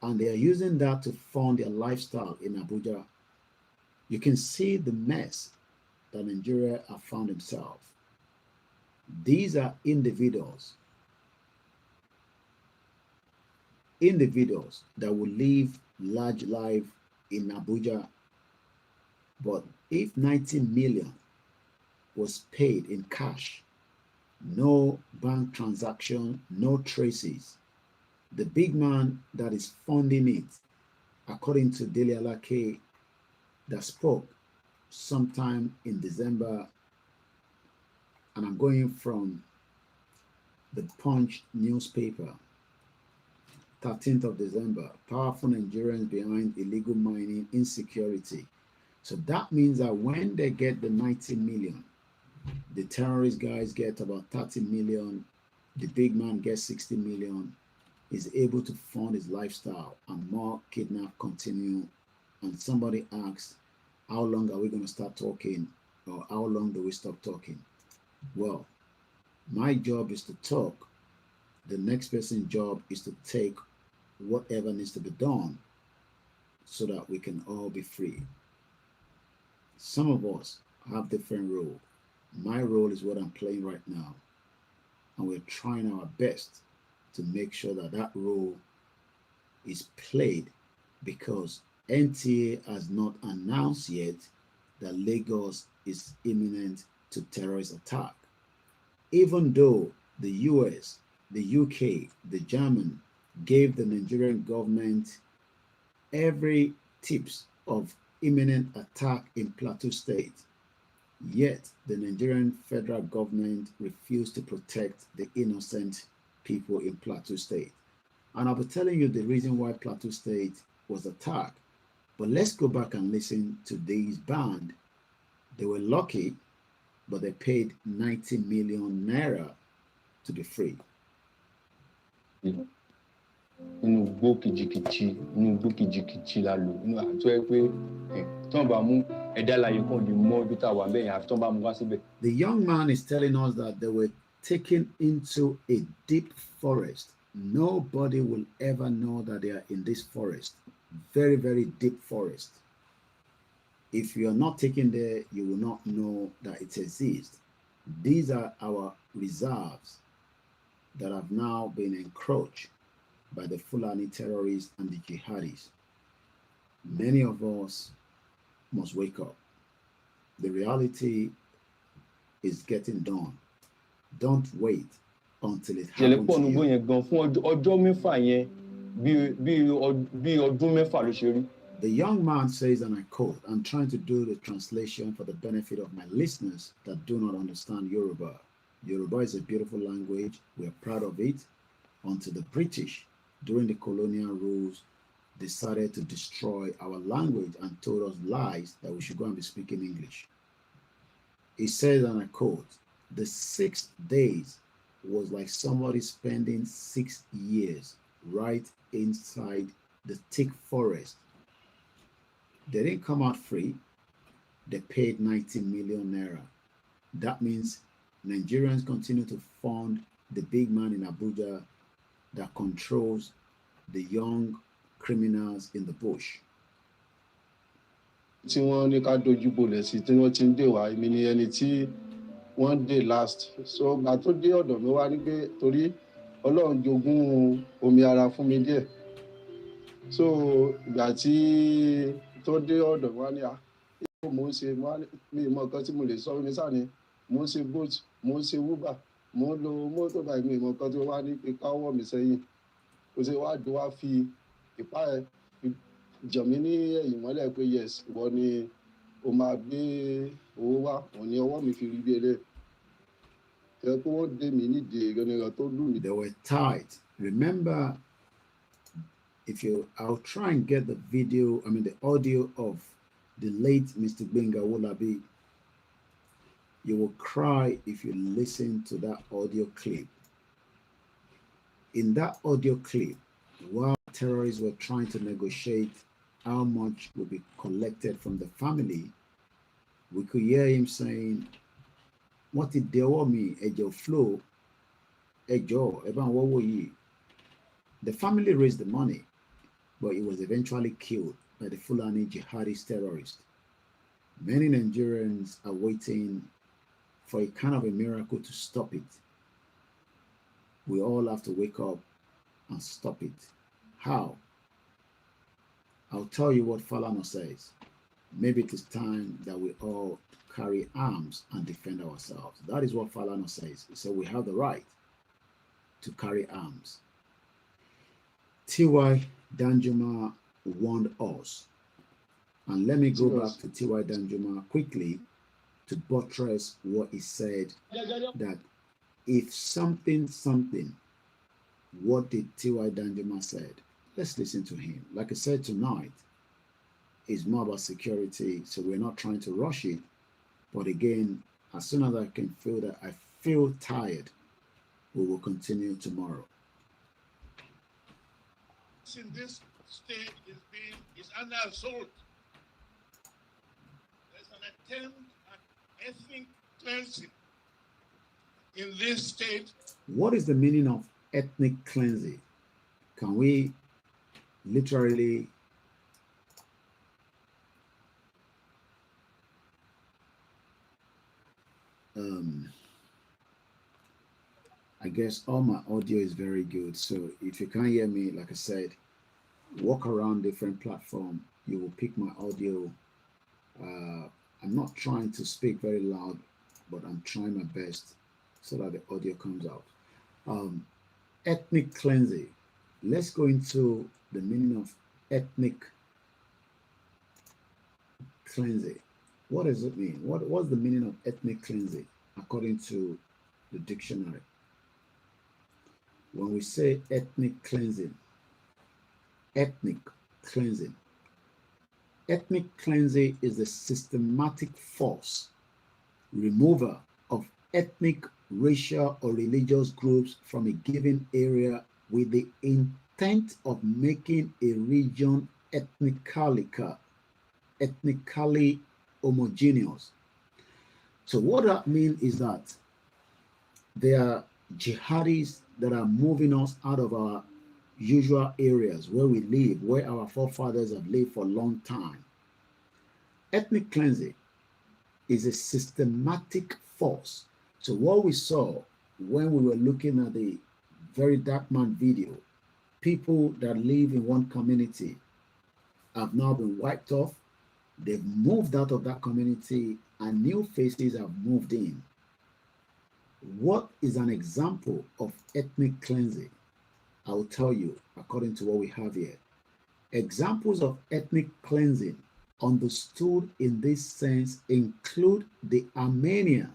and they are using that to fund their lifestyle in Abuja. You can see the mess that Nigeria have found themselves. These are individuals that will live large life in Abuja, but if 90 million was paid in cash, no bank transaction, no traces, the big man that is funding it, according to Dele Alake, that spoke sometime in December, and I'm going from the Punch newspaper, 13th of December, powerful Nigerians behind illegal mining, insecurity. So that means that when they get the 90 million, the terrorist guys get about 30 million, the big man gets 60 million, is able to fund his lifestyle and more kidnap continue, and somebody asks, how long are we going to start talking, or how long do we stop talking? Well, my job is to talk. The next person's job is to take whatever needs to be done so that we can all be free. Some of us have different roles. My role is what I'm playing right now, and we're trying our best to make sure that that role is played, because NTA has not announced yet that Lagos is imminent to terrorist attack. Even though the US, the UK, the German gave the Nigerian government every tips of imminent attack in Plateau State, yet the Nigerian federal government refused to protect the innocent people in Plateau State. And I'll be telling you the reason why Plateau State was attacked. But let's go back and listen to these band. They were lucky, but they paid 90 million naira to be free. Inú gbó kìjìkìjì la lò inú àtọ́ ẹ pé tán bá mú ẹ̀dá láyé kan lè mọ ibi tá a wà bẹ́ẹ̀ yẹn àfi tán bá mú wá síbẹ̀. The young man is telling us that they were taken into a deep forest. Nobody will ever know that they are in this forest. Very, very deep forest. If you are not taken there, you will not know that it exists. These are our reserves that have now been encroached by the Fulani terrorists and the jihadists. Many of us must wake up. The reality is getting done. Don't wait until it happens to you. The young man says, and I quote, I'm trying to do the translation for the benefit of my listeners that do not understand Yoruba. Yoruba is a beautiful language. We are proud of it. Until the British, during the colonial rules, decided to destroy our language and told us lies that we should go and be speaking English. He says, and I quote, the 6 days was like somebody spending 6 years right inside the thick forest. They didn't come out free. They paid 90 million naira. That means Nigerians continue to fund the big man in Abuja that controls the young criminals in the bush. Tí wọ́n ní ká dojú bolẹ̀ sí tí wọ́n ti ń dè wá, èmi ni ẹni tí wọ́n dè last. So gbà tó dé ọ̀dọ̀ mi wá ní pé torí Ọlọ́run jogún omi ara fún mi díẹ̀. So ìgbà tí tó dé ọ̀dọ̀ wá ní mo ń ṣe mi mọ nǹkan tí mo lè sọ ní sáà ni mo ń ṣe boat, mo ń ṣe Uber, mo ń lo mọ́tò báyìí, mi mọ nǹkan tí wọ́n wá ní pé káwọ́ mi sẹ́yìn. Kò sí wá dùn wá fi ìpá ẹ̀ jọ̀ mí ní ẹ̀yìn mọ́lẹ̀ pé yes, ìwọ ni o máa gbé owó wá, òun ni ọwọ́ mi fi rí bí ẹlẹ́. Tẹ́ pé wọ́n dé mi nídìí ìrànlọ́wọ́ tó lù mí. They were tight. Remember, I'll try and get the video, the audio of the late Mr. Gbenga Wolabi. You will cry if you listen to that audio clip. In that audio clip, while terrorists were trying to negotiate how much will be collected from the family, we could hear him saying, what did they owe me? Ejo flow, Ejo, Eban Wowoyi. The family raised the money, but it was eventually killed by the Fulani jihadist terrorists. Many Nigerians are waiting for a kind of a miracle to stop it. We all have to wake up and stop it. How? I'll tell you what Falana says. Maybe it is time that we all carry arms and defend ourselves. That is what Falana says. So we have the right to carry arms. T.Y. Danjuma warned us. And let me go back to T.Y. Danjuma quickly to buttress what he said, that if something, what did T.Y. Danjuma said? Let's listen to him. Like I said tonight, it's more about security, so we're not trying to rush it. But again, as soon as I can feel that I feel tired, we will continue tomorrow. in this state is under assault. There's an attempt at ethnic cleansing in this state. What is the meaning of ethnic cleansing? Can we literally I guess all my audio is very good, so if you can't hear me, like I said, walk around different platform, you will pick my audio. I'm not trying to speak very loud, but I'm trying my best so that the audio comes out. Ethnic cleansing. Let's go into the meaning of ethnic cleansing. What does it mean? What's the meaning of ethnic cleansing according to the dictionary? When we say ethnic cleansing, ethnic cleansing is the systematic force removal of ethnic, racial, or religious groups from a given area with the intent of making a region ethnically homogeneous. So what that means is that there are jihadists that are moving us out of our usual areas where we live, where our forefathers have lived for a long time. Ethnic cleansing is a systematic force. So what we saw when we were looking at the Very Dark Man video, people that live in one community have now been wiped off. They've moved out of that community and new faces have moved in. What is an example of ethnic cleansing? I will tell you according to what we have here. Examples of ethnic cleansing understood in this sense include the Armenia.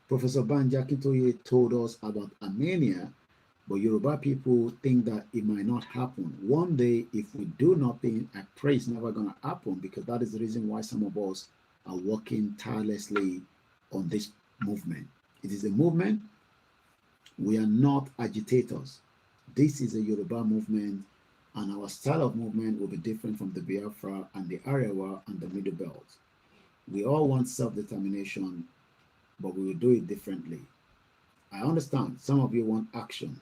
Professor Banji Akintoye told us about Armenia, but Yoruba people think that it might not happen. One day, if we do nothing, I pray it's never going to happen, because that is the reason why some of us are working tirelessly on this movement. It is a movement. We are not agitators. This is a Yoruba movement, and our style of movement will be different from the Biafra and the Arewa and the Middle Belt. We all want self-determination, but we will do it differently. I understand some of you want action,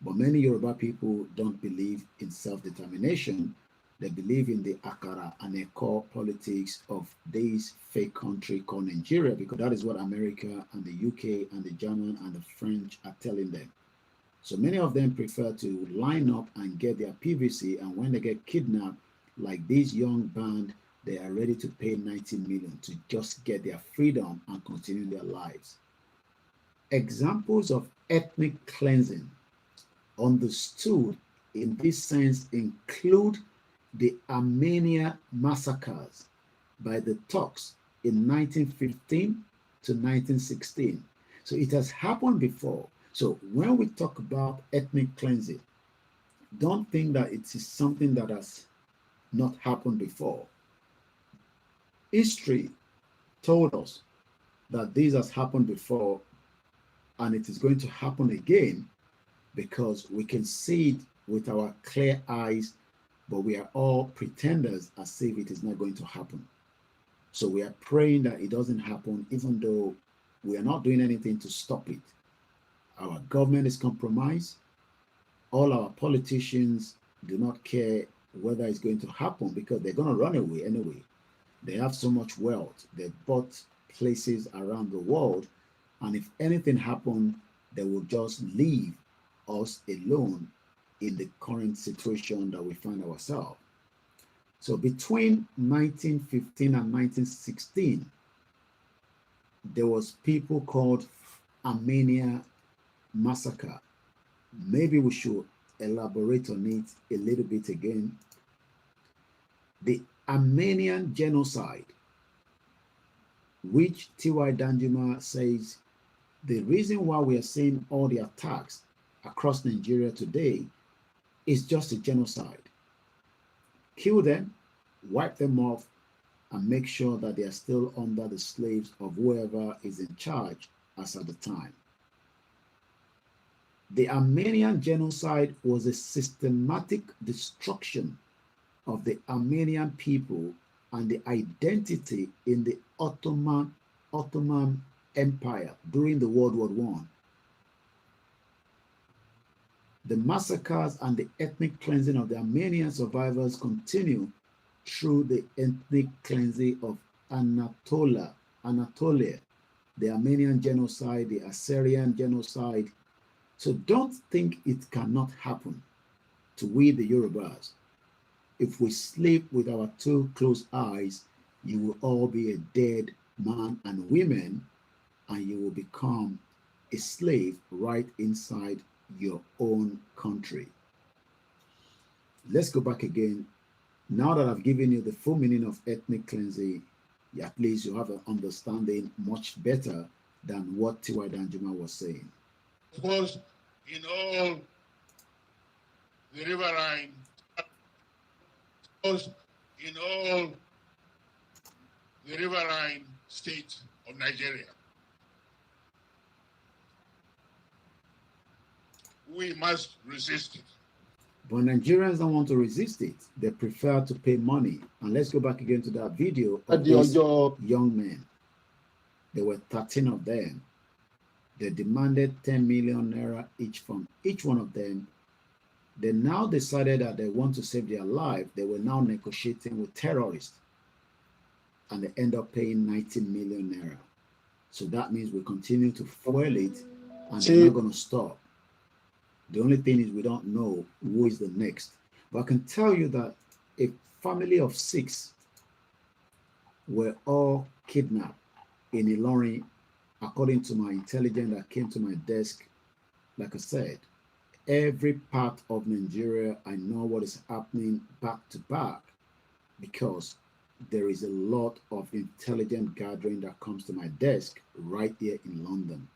but many Yoruba people don't believe in self-determination. They believe in the Akara and Eko politics of this fake country called Nigeria, because that is what America and the UK and the German and the French are telling them. So many of them prefer to line up and get their PVC, and when they get kidnapped, like this young band, they are ready to pay 90 million to just get their freedom and continue their lives. Examples of ethnic cleansing understood in this sense include the Armenia massacres by the Turks in 1915 to 1916. So it has happened before. So when we talk about ethnic cleansing, don't think that it is something that has not happened before. History told us that this has happened before, and it is going to happen again, because we can see it with our clear eyes, but we are all pretenders as if it is not going to happen. So we are praying that it doesn't happen, even though we are not doing anything to stop it. Our government is compromised. All our politicians do not care whether it's going to happen, because they're going to run away anyway. They have so much wealth. They bought places around the world, and if anything happened, they will just leave us alone in the current situation that we find ourselves. So between 1915 and 1916, there was people called Armenia massacre. Maybe we should elaborate on it a little bit again. The Armenian genocide, which T.Y. Danjuma says the reason why we are seeing all the attacks across Nigeria today is just a genocide. Kill them, wipe them off, and make sure that they are still under the slaves of whoever is in charge as at the time. The Armenian genocide was a systematic destruction of the Armenian people and the identity in the Ottoman Empire during the World War I. The massacres and the ethnic cleansing of the Armenian survivors continue through the ethnic cleansing of Anatolia, the Armenian genocide, the Assyrian genocide. So don't think it cannot happen to we the Yorubas. If we sleep with our two closed eyes, you will all be a dead man and women, and you will become a slave right inside your own country. Let's go back again. Now that I've given you the full meaning of ethnic cleansing, at least you have an understanding much better than what T.Y. Danjuma was saying. Because in all the riverine, state of Nigeria, we must resist it. But Nigerians don't want to resist it. They prefer to pay money. And let's go back again to that video of these young men. There were 13 of them. They demanded 10 million naira each from each one of them. They now decided that they want to save their life. They were now negotiating with terrorists. And they end up paying 19 million naira. So that means we continue to fuel it, and they're not going to stop. The only thing is we don't know who is the next. But I can tell you that a family of 6 were all kidnapped in Ilorin, according to my intelligence that came to my desk. Like I said, every part of Nigeria, I know what is happening back to back, because there is a lot of intelligent gathering that comes to my desk right here in London.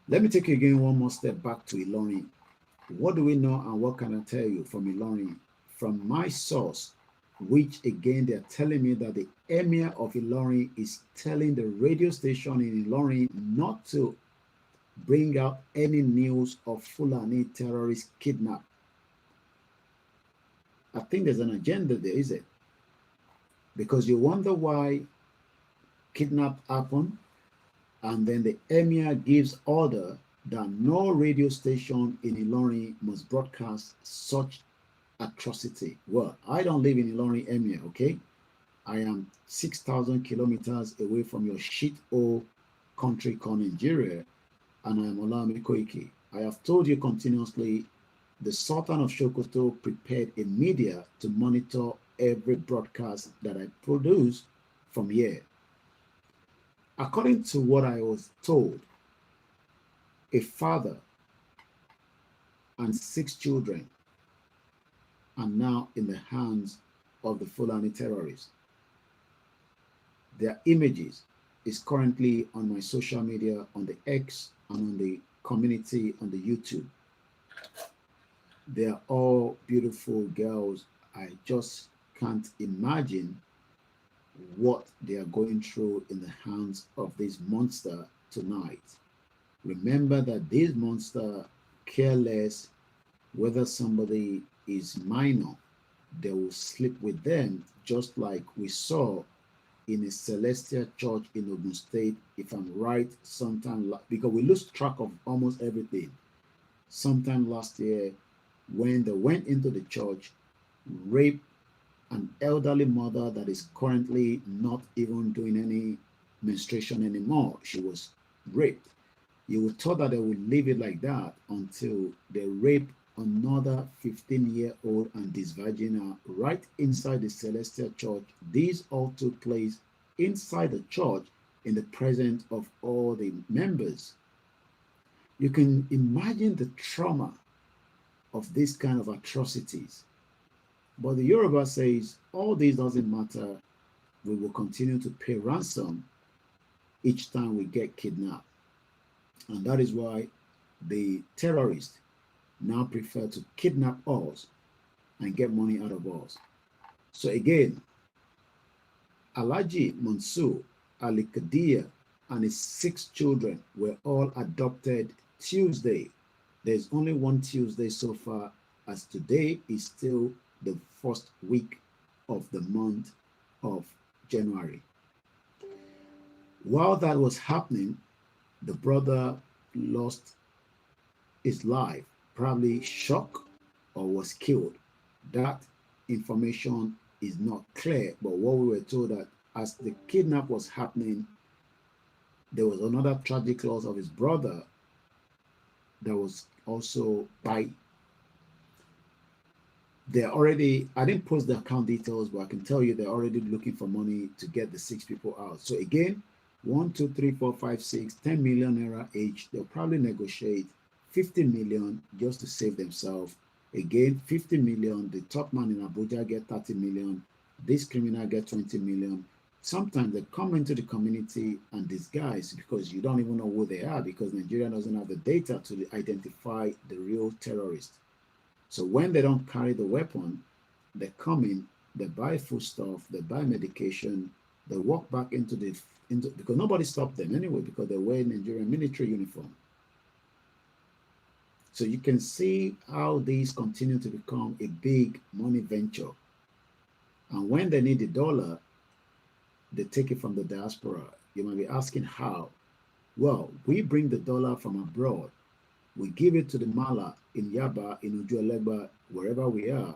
Let me take you again one more step back to Ilorin. What do we know and what can I tell you from Ilorin? From my source, which again they're telling me that the Emir of Ilorin is telling the radio station in Ilorin not to bring out any news of Fulani terrorist kidnap. I think there's an agenda there, is it? Because you wonder why kidnap happened, and then the Emir gives order that no radio station in Ilorin must broadcast such atrocity. Well, I don't live in Ilorin, Emir, okay? I am 6,000 kilometers away from your shithole country called Nigeria, and I am OLAYOMI KOIKI. I have told you continuously, the Sultan of Sokoto prepared a media to monitor every broadcast that I produce from here. According to what I was told, a father and 6 children are now in the hands of the Fulani terrorists. Their images is currently on my social media, on the X and on the community, on the YouTube. They are all beautiful girls. I just can't imagine what they are going through in the hands of this monster tonight. Remember that this monster care less whether somebody is minor. They will sleep with them, just like we saw in a celestial church in Ogun State, if I'm right, sometime, because we lose track of almost everything. Sometime last year, when they went into the church, raped an elderly mother that is currently not even doing any menstruation anymore. She was raped. You would thought that they would leave it like that until they rape another 15-year-old and disvirgin her right inside the Celestial Church. These all took place inside the church in the presence of all the members. You can imagine the trauma of this kind of atrocities. But the Yoruba says, all this doesn't matter. We will continue to pay ransom each time we get kidnapped. And that is why the terrorists now prefer to kidnap us and get money out of us. So again, Alhaji Mansour Ali Kadir and his 6 children were all adopted Tuesday. There's only one Tuesday so far, as today is still the first week of the month of January. While that was happening, the brother lost his life, probably shock or was killed. That information is not clear, but what we were told that as the kidnap was happening, there was another tragic loss of his brother that was also by. They're already, I didn't post the account details, but I can tell you they're already looking for money to get the 6 people out. So again, 1, 2, 3, 4, 5, 6, 10 million naira each. They'll probably negotiate 50 million just to save themselves. Again, 50 million. The top man in Abuja get 30 million. This criminal get 20 million. Sometimes they come into the community and disguise because you don't even know who they are, because Nigeria doesn't have the data to identify the real terrorists. So when they don't carry the weapon, they come in, they buy foodstuff, they buy medication, they walk back into because nobody stopped them anyway, because they wear Nigerian military uniform. So you can see how these continue to become a big money venture. And when they need the dollar, they take it from the diaspora. You might be asking how. Well, we bring the dollar from abroad. We give it to the Mala in Yaba, in Ujualegba, wherever we are.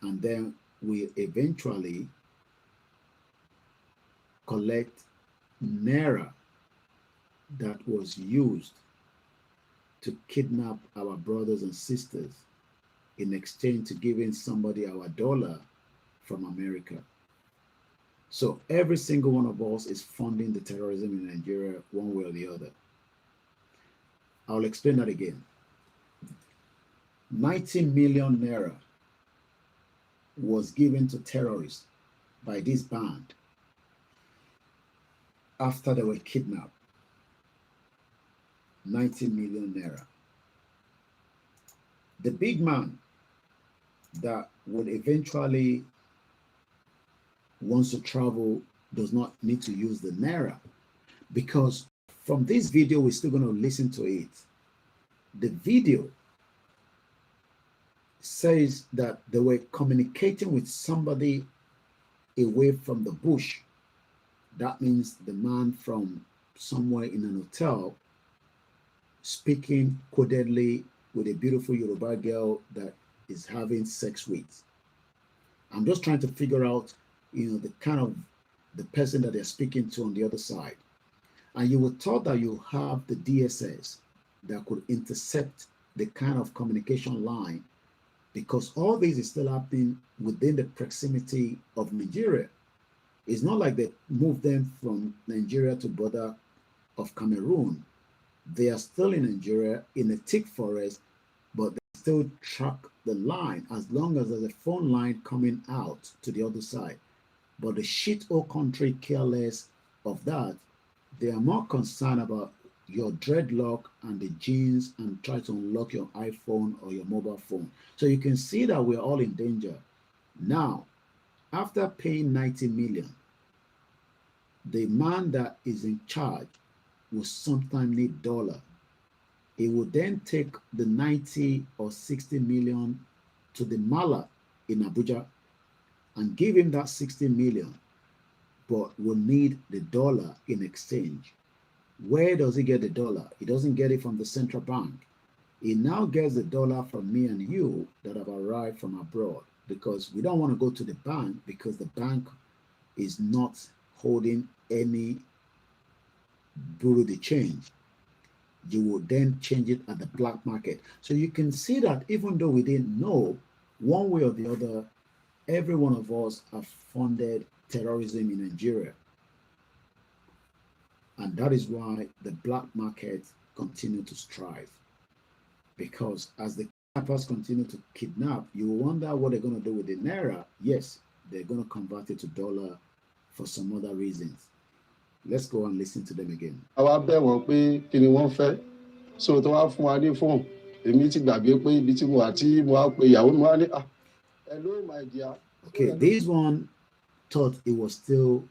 And then we eventually collect Naira that was used to kidnap our brothers and sisters in exchange to giving somebody our dollar from America. So every single one of us is funding the terrorism in Nigeria one way or the other. I'll explain that again. 90 million naira was given to terrorists by this band after they were kidnapped. 90 million naira. The big man that would eventually wants to travel does not need to use the naira, because from this video we're still going to listen to it. The video says that they were communicating with somebody away from the bush. That means the man from somewhere in an hotel speaking codedly with a beautiful Yoruba girl that is having sex with. I'm just trying to figure out, the kind of the person that they're speaking to on the other side. And you were thought that you have the DSS that could intercept the kind of communication line, because all this is still happening within the proximity of Nigeria. It's not like they moved them from Nigeria to border of Cameroon. They are still in Nigeria in a thick forest, but they still track the line as long as there's a phone line coming out to the other side. But the shithole country care less of that. They are more concerned about your dreadlock and the jeans and try to unlock your iPhone or your mobile phone. So you can see that we're all in danger. Now, after paying 90 million, the man that is in charge will sometimes need dollar. He will then take the 90 or 60 million to the Mala in Abuja and give him that 60 million, but will need the dollar in exchange. Where does he get the dollar? He doesn't get it from the central bank. He now gets the dollar from me and you that have arrived from abroad, because we don't want to go to the bank, because the bank is not holding any bureau de change. You will then change it at the black market. So you can see that even though we didn't know, one way or the other, every one of us have funded terrorism in Nigeria. And that is why the black market continue to strive. Because as the kidnappers continue to kidnap, you will wonder what they're going to do with the naira. Yes, they're going to convert it to dollar for some other reasons. Let's go and listen to them again. Àwa bẹ̀ wọ́n pé kí ni wọ́n fẹ́, so tó wá fún wa ní fóònù, èmi ti gbàgbé pé ibi tí mo wà tí mo wá pe ìyàwó mi wá ní, hello my dear. Okay, this one thought it was still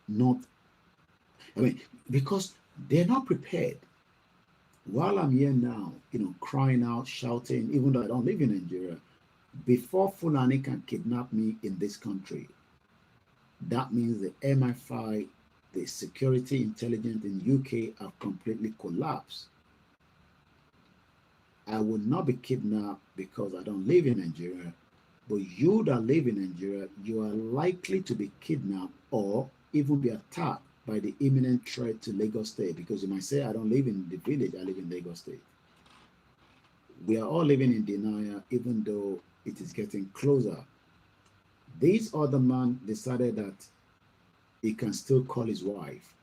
not, because they're not prepared. while I'm here now, crying out, shouting, even though I don't live in Nigeria, before Fulani can kidnap me in this country, that means the MI5, the security intelligence in UK have completely collapsed. I will not be kidnapped because I don't live in Nigeria, but you that live in Nigeria, you are likely to be kidnapped or even be attacked by the imminent threat to Lagos State, because you might say, I don't live in the village, I live in Lagos State. We are all living in denial, even though it is getting closer. This other man decided that he can still call his wife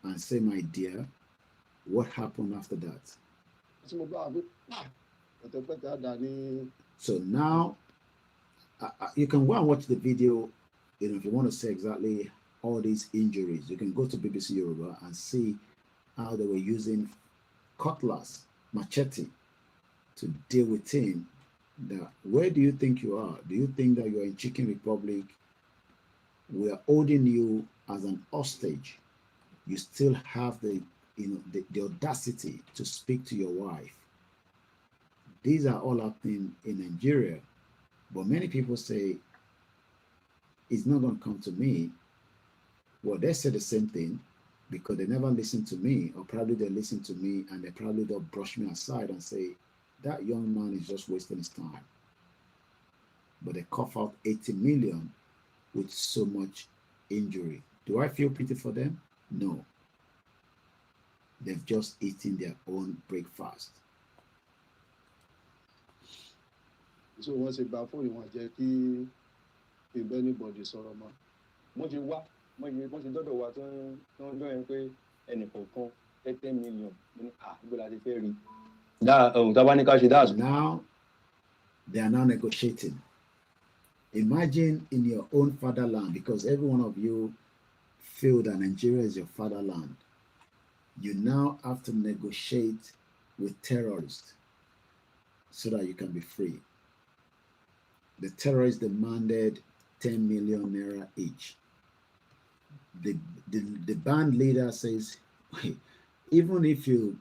and say, my dear, what happened after that? So now you can go and watch the video, if you want to see exactly all these injuries. You can go to BBC Yoruba and see how they were using cutlass, machete, to deal with him. Where do you think you are? Do you think that you are in Chicken Republic? We are holding you as an hostage. You still have the audacity to speak to your wife. These are all happening in Nigeria, but many people say it's not going to come to me. Well, they say the same thing because they never listen to me, or probably they listen to me and they probably don't brush me aside and say, that young man is just wasting his time. But they cough out 80 million with so much injury. Do I feel pity for them? No. They've just eaten their own breakfast. So once a bad phone, you want to keep anybody sọ̀rọ̀ mọ́. Mo ti wá, mo ti dọ́dọ̀ wa tó ń dọ́ ẹ pé ẹnìkọ̀ọ̀kan 10 million. Ibo la ti fẹ́ rí. Now they are now negotiating. Imagine in your own fatherland, because every one of you feel that Nigeria is your fatherland. You now have to negotiate with terrorists so that you can be free. The terrorists demanded 10 million naira each. The band leader says, even if you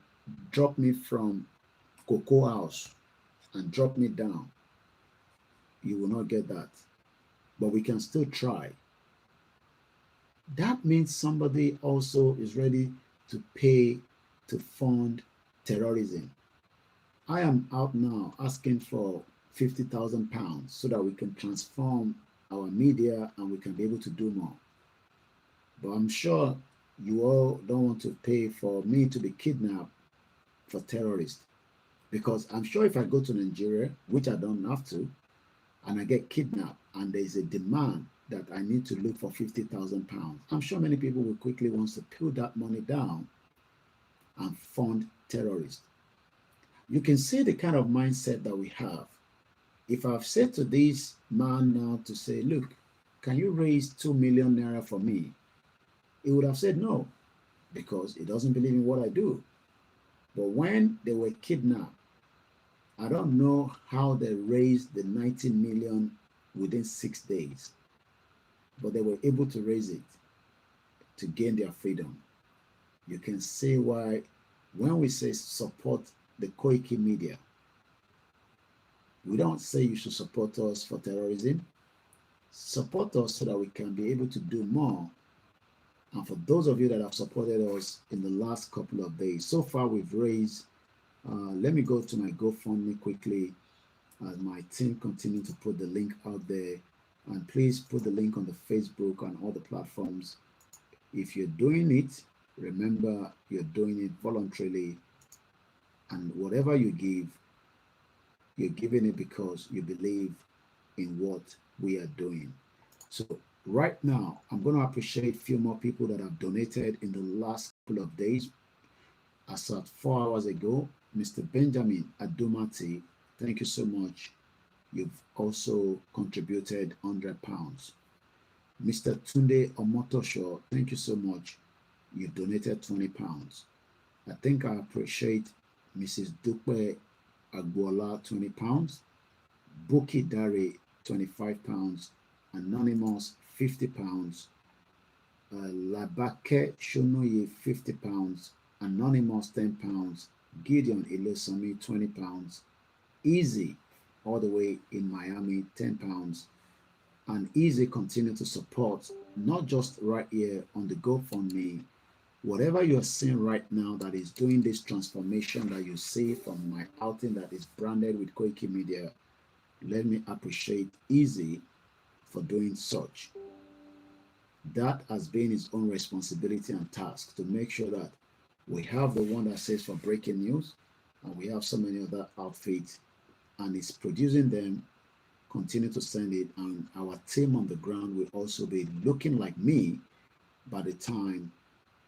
drop me from Cocoa House and drop me down, you will not get that. But we can still try. That means somebody also is ready to pay to fund terrorism. I am out now asking for £50,000 so that we can transform our media and we can be able to do more. But I'm sure you all don't want to pay for me to be kidnapped for terrorists. Because I'm sure if I go to Nigeria, which I don't have to, and I get kidnapped and there's a demand that I need to look for £50,000, I'm sure many people will quickly want to pull that money down and fund terrorists. You can see the kind of mindset that we have. If I've said to this man now to say, look, can you raise 2 million naira for me? He would have said no, because he doesn't believe in what I do. But when they were kidnapped, I don't know how they raised the 19 million within 6 days, but they were able to raise it to gain their freedom. You can see why when we say support the Koikimedia, we don't say you should support us for terrorism. Support us so that we can be able to do more. And for those of you that have supported us in the last couple of days, so far we've raised, let me go to my GoFundMe quickly as my team continue to put the link out there. And please put the link on the Facebook and all the platforms. If you're doing it, remember you're doing it voluntarily. And whatever you give, you're giving it because you believe in what we are doing. So right now, I'm going to appreciate a few more people that have donated in the last couple of days. As at 4 hours ago, Mr. Benjamin Adumati, thank you so much. You've also contributed £100. Mr. Tunde Omotosho, thank you so much. You donated £20. I think I appreciate Mrs. Dupe Agbola, £20. Buki Dare, £25. Anonymous, £50. Labake Shonoye, £50. Anonymous, £10. Gideon Ilesami, £20. Easy, all the way in Miami, £10. And Easy continue to support, not just right here on the GoFundMe, whatever you're seeing right now that is doing this transformation that you see from my outing that is branded with Koikimedia. Let me appreciate Easy for doing such. That has been his own responsibility and task to make sure that we have the one that says for breaking news, and we have so many other outfits, and it's producing them, continue to send it, and our team on the ground will also be looking like me by the time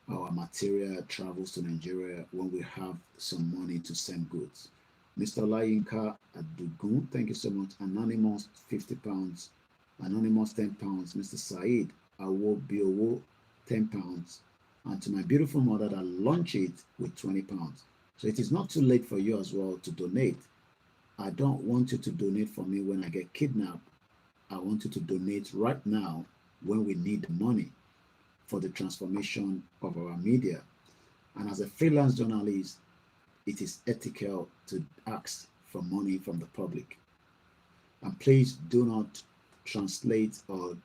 our material travels to Nigeria when we have some money to send goods. Mr. Olayinka Adugun, thank you so much. Anonymous, £50. Anonymous, £10. Mr. Said Awobiowo, £10. And to my beautiful mother that launched it with £20. So it is not too late for you as well to donate. I don't want you to donate for me when I get kidnapped. I want you to donate right now when we need the money for the transformation of our media. And as a freelance journalist, it is ethical to ask for money from the public. And please do not translate or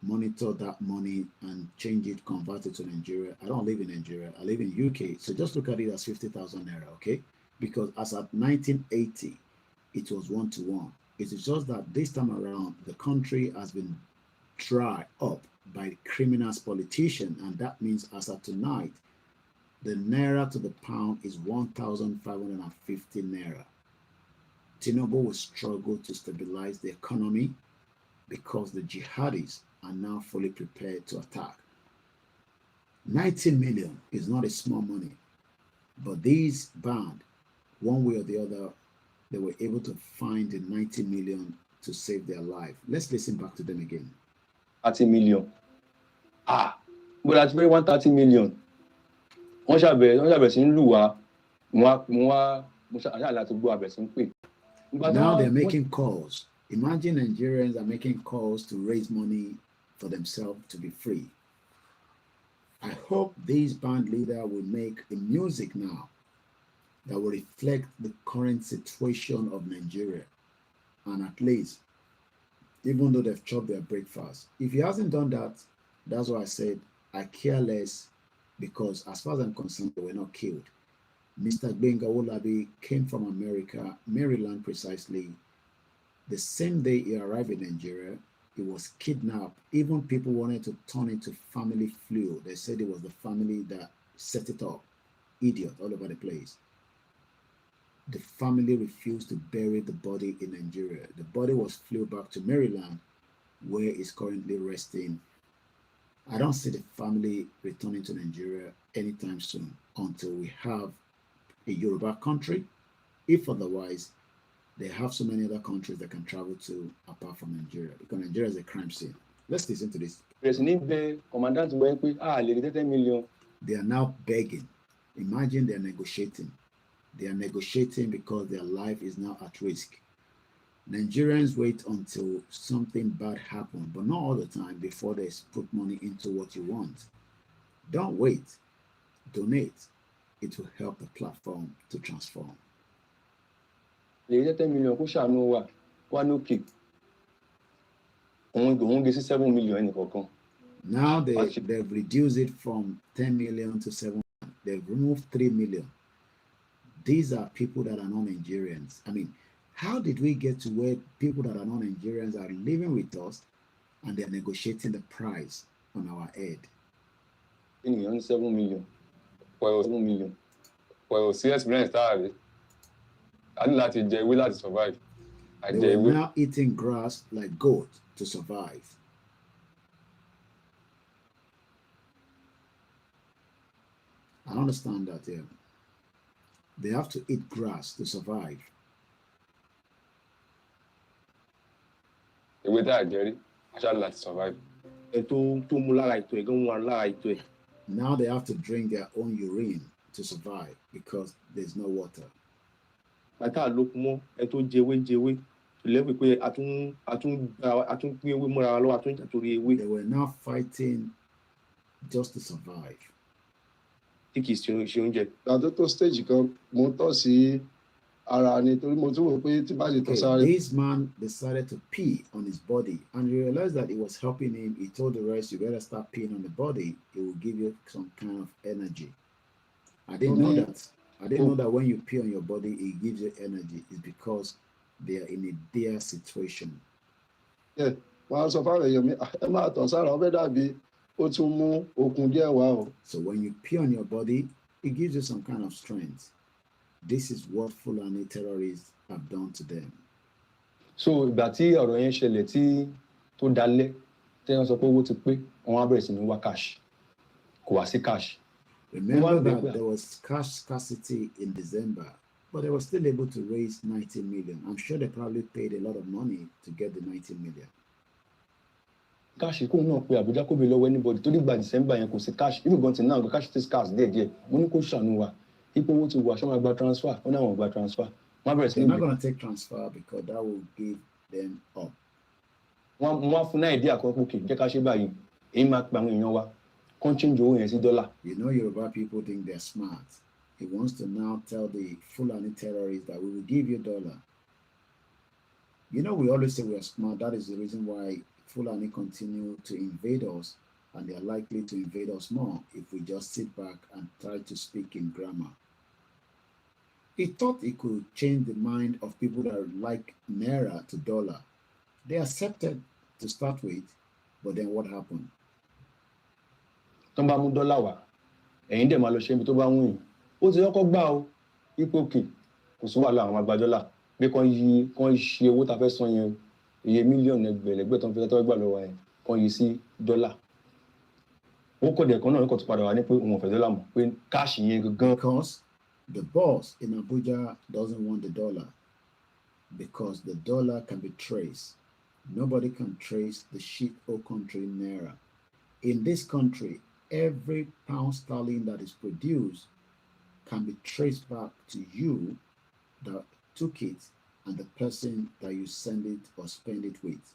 monitor that money and change it, convert it to Nigeria. I don't live in Nigeria, I live in UK. So just look at it as 50,000 naira, okay? Because as at 1980, it was 1-to-1. It is just that this time around, the country has been dried up by criminals, politicians, and that means as of tonight, the naira to the pound is 1,550 naira. Tinubu will struggle to stabilize the economy because the jihadists are now fully prepared to attack. 90 million is not a small money, but these band, one way or the other, they were able to find the 90 million to save their life. Let's listen back to them again. 30 million. But that's very 130 million. Now they're making calls. Imagine Nigerians are making calls to raise money for themselves to be free. I hope this band leader will make a music now that will reflect the current situation of Nigeria. And at least, even though they've chopped their breakfast, if he hasn't done that, that's why I said I care less, because as far as I'm concerned, they were not killed. Mr. Gbenga Olabi came from America, Maryland precisely. The same day he arrived in Nigeria, he was kidnapped. Even people wanted to turn it to family flu. They said it was the family that set it up. Idiot all over the place. The family refused to bury the body in Nigeria. The body was flew back to Maryland, where it's currently resting. I don't see the family returning to Nigeria anytime soon until we have a Yoruba country. If otherwise, they have so many other countries they can travel to apart from Nigeria, because Nigeria is a crime scene. Let's listen to this. They are now begging. Imagine they're negotiating. They are negotiating because their life is now at risk. Nigerians wait until something bad happens, but not all the time, before they put money into what you want. Don't wait. Donate. It will help the platform to transform. Now they've reduced it from 10 million to 7 million. They've removed 3 million. These are people that are not Nigerians. I mean, how did we get to where people that are not Nigerians are living with us and they're negotiating the price on our head? 7 million. 7 million. Well, serious brand started. I didn't like to we like to survive. They were now eating grass like goat to survive. I understand that, yeah. They have to eat grass to survive. With that, Jerry, I shall like to survive. Now they have to drink their own urine to survive because there's no water. They were now fighting just to survive. tí kì í ṣe oúnjẹ. ìgbà tó stage kan mo tọ̀ sí ara ni torí mo tún wò pé tí bá ṣe tọ̀ sára. This man decided to pee on his body and he realized that it was helping him. He told the rest, you better start peeing on the body. It will give you some kind of energy. I didn't know that. I didn't know that when you pee on your body, it gives you energy. It's because they are in a dire situation. Yeah, wọ́n sọ fáwọn èèyàn mi ẹ máa tọ̀ sára ọbẹ̀ dàbí ó tún mú okun díẹ̀ wá o. So when you pee on your body, it gives you some kind of strength. This is what Fulani terrorists have done to them. So ìgbà tí ọ̀rọ̀ yẹn ṣẹlẹ̀ tí tó dalẹ̀ tí wọ́n sọ pé owó ti pé wọ́n á bẹ̀rẹ̀ sí ní wá cash kò wá sí cash. Remember that there was cash scarcity in December, but they were still able to raise 90 million. I'm sure they probably paid a lot of money to get the 90 million. Cash kò náà pé Abuja kò bí lọ́wọ́ anybody tó dìgbà December yẹn kò sí cash even gan till now the cash is scarce díẹ̀díẹ̀ mo ní kó ṣàánú wa ipò owó ti wà ṣé wọ́n gba transfer wọ́n náà wọ́n gba transfer. They're not going to take transfer because that will give them up. Wọ́n fún náà ìdí àkọ́kọ́ kì í jẹ́ ká ṣe báyìí èyí máa pa àwọn èèyàn wa kàn change owó yẹn sí dọ́là. You know Yoruba people think they're smart. He wants to now tell the Fulani terrorists that we will give you $1. You know, we always say we are smart. That is the reason why Fulani continue to invade us, and they are likely to invade us more if we just sit back and try to speak in grammar. He thought he could change the mind of people that like Naira to dollar. They accepted to start with, but then what happened? Tó bá mú dọ́là wá ẹ̀yin dẹ̀ máa lọ ṣe ibi tó bá wù yín ó ti kọ́kọ́ gbà ó ipò kì kò sí wàhálà àwọn àgbà dọ́là bí kan ṣe owó tá a fẹ́ san yẹn iye mílíọ̀nù ẹgbẹ̀lẹ́gbẹ̀ tó ń fẹ́ tó gbà lọ́wọ́ yẹn kan yí sí dọ́là ó kọ̀ dẹ̀ kan náà kò tó padà wá ní pé òun ò fẹ́ dọ́là mọ́ pé káàṣì yẹn gangan. Because the boss in Abuja doesn't want the dollar, because the dollar can be traced. Nobody can trace the shit or country Naira. In this country, every pound sterling that is produced can be traced back to you that took it and the person that you send it or spend it with.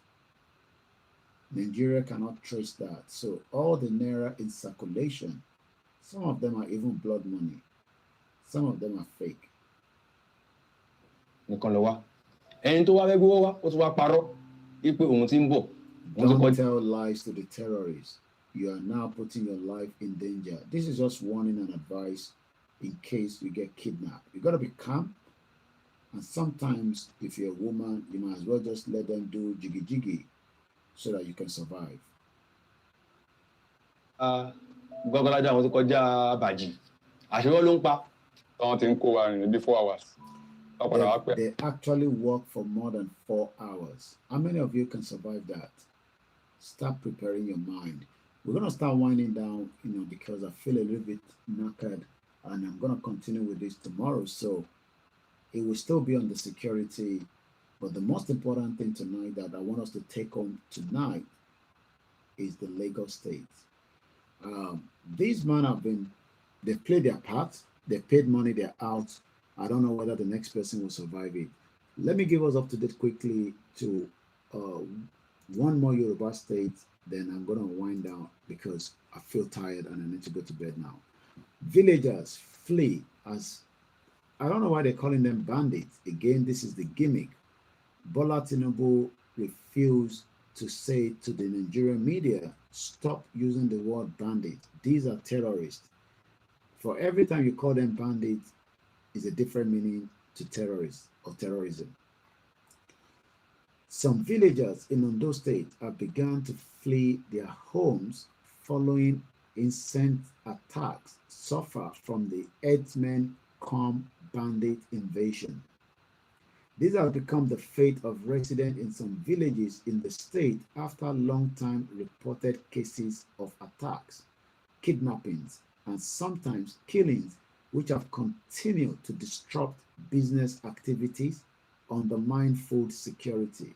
Nigeria cannot trace that. So all the Naira in circulation, some of them are even blood money. Some of them are fake. Nìkan lọ wá ẹni tó wá fẹ́ gbówó wá ó tún wá parọ́ ipò òun ti ń bọ̀. Don't tell lies to the terrorists. You are now putting your life in danger. This is just warning and advice in case you get kidnapped. You got to be calm. And sometimes, if you're a woman, you might as well just let them do jiggy so that you can survive. Gbọ́gbọ́lájà àwọn tó kọjá àbàjì. Àṣírí ló ń pa. Àwọn tí ń kó wa rìn ní 4 hours. They actually work for more than 4 hours. How many of you can survive that? Start preparing your mind. We're going to start winding down, because I feel a little bit knackered, and I'm going to continue with this tomorrow. So it will still be on the security. But the most important thing tonight that I want us to take home tonight is the Lagos State. These men they've played their part. They paid money. They're out. I don't know whether the next person will survive it. Let me give us up to date quickly to one more Yoruba state, then I'm going to wind down because I feel tired and I need to go to bed now. Villagers flee as, I don't know why they're calling them bandits. Again, this is the gimmick. Bola Tinubu refused to say to the Nigerian media, stop using the word bandit. These are terrorists. For every time you call them bandits, is a different meaning to terrorists or terrorism. Some villagers in Ondo State have begun to flee their homes following incessant attacks suffer from the herdsmen come bandit invasion. These have become the fate of residents in some villages in the state after long-time reported cases of attacks, kidnappings, and sometimes killings, which have continued to disrupt business activities, undermine food security,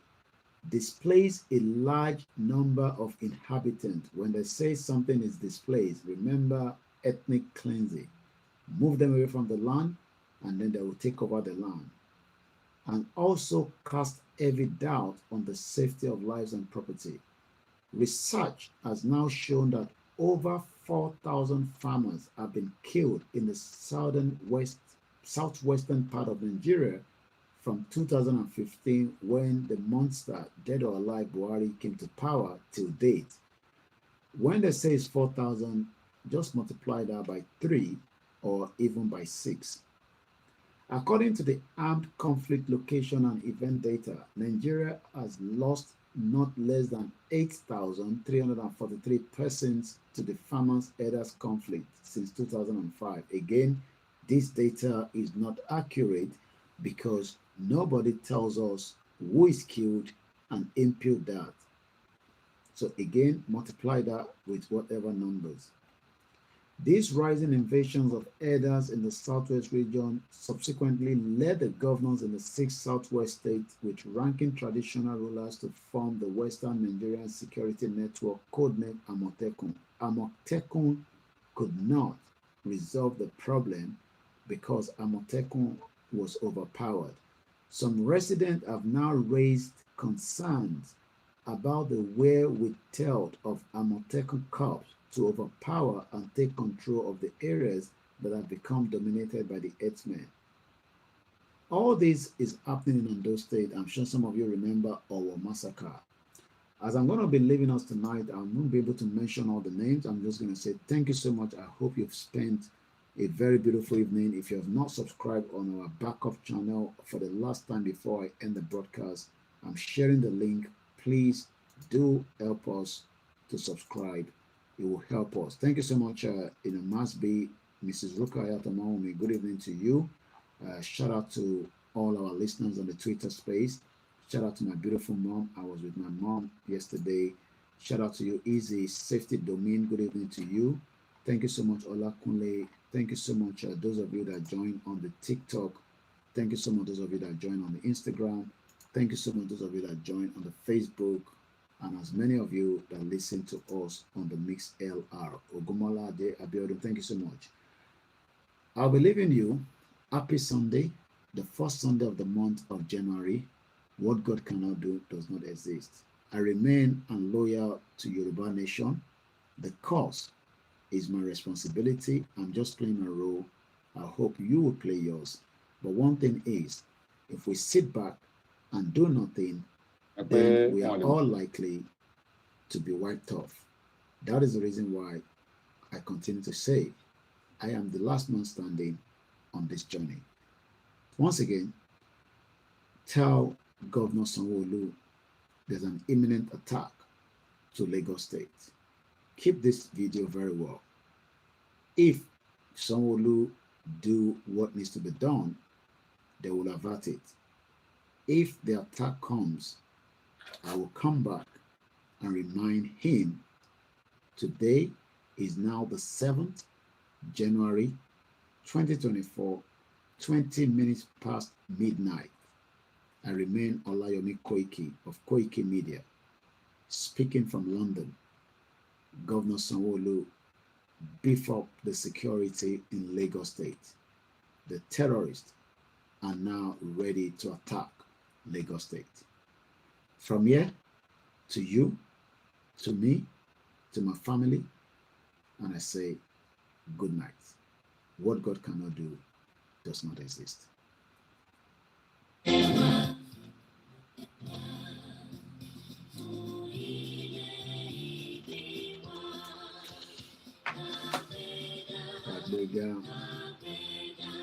displace a large number of inhabitants. When they say something is displaced, remember ethnic cleansing. Move them away from the land, and then they will take over the land. And also cast heavy doubt on the safety of lives and property. Research has now shown that over 4,000 farmers have been killed in the southwestern part of Nigeria from 2015, when the monster dead or alive Buhari came to power, till date. When they say it's 4,000, just multiply that by 3 or even by 6. According to the Armed Conflict Location and Event Data, Nigeria has lost not less than 8,343 persons to the farmers-herders conflict since 2005. Again, this data is not accurate because nobody tells us who is killed and impute that. So again, multiply that with whatever numbers. These rising invasions of herders in the southwest region subsequently led the governors in the 6 southwest states with ranking traditional rulers to form the Western Nigerian Security Network, codenamed Amotekun. Amotekun could not resolve the problem because Amotekun was overpowered. Some residents have now raised concerns about the wherewithal of Amotekun corps to overpower and take control of the areas that have become dominated by the herdsmen. All this is happening in Ondo State. I'm sure some of you remember our massacre. As I'm going to be leaving us tonight, I won't be able to mention all the names. I'm just going to say thank you so much. I hope you've spent a very beautiful evening. If you have not subscribed on our backup channel for the last time before I end the broadcast, I'm sharing the link. Please do help us to subscribe. It will help us. Thank you so much, must be Mrs. Rukayat Amaomi. Good evening to you. Shout out to all our listeners on the Twitter space. Shout out to my beautiful mom. I was with my mom yesterday. Shout out to you, Easy Safety Domain. Good evening to you. Thank you so much, OLAKUNLE. Thank you so much, those of you that joined on the TikTok. Thank you so much, those of you that joined on the Instagram. Thank you so much, those of you that joined on the Facebook. And as many of you that listen to us on the Mix LR. Ogumola De Abiodun, thank you so much. I'll be leaving you. Happy Sunday, the first Sunday of the month of January. What God cannot do does not exist. I remain loyal to Yoruba Nation. The cause is my responsibility. I'm just playing my role. I hope you will play yours. But one thing is, if we sit back and do nothing, then we are all likely to be wiped off. That is the reason why I continue to say I am the last man standing on this journey. Once again, tell Governor Sanwo-Olu there's an imminent attack to Lagos State. Keep this video very well. If Sanwo-Olu do what needs to be done, they will avert it. If the attack comes, I will come back and remind him today is now the 7th January 2024, 20 minutes past midnight. I remain OLAYOMI KOIKI of Koikimedia, speaking from London. Governor Sanwo-Olu, beef up the security in Lagos State. The terrorists are now ready to attack Lagos State. From here, to you, to me, to my family, and I say, good night. What God cannot do does not exist.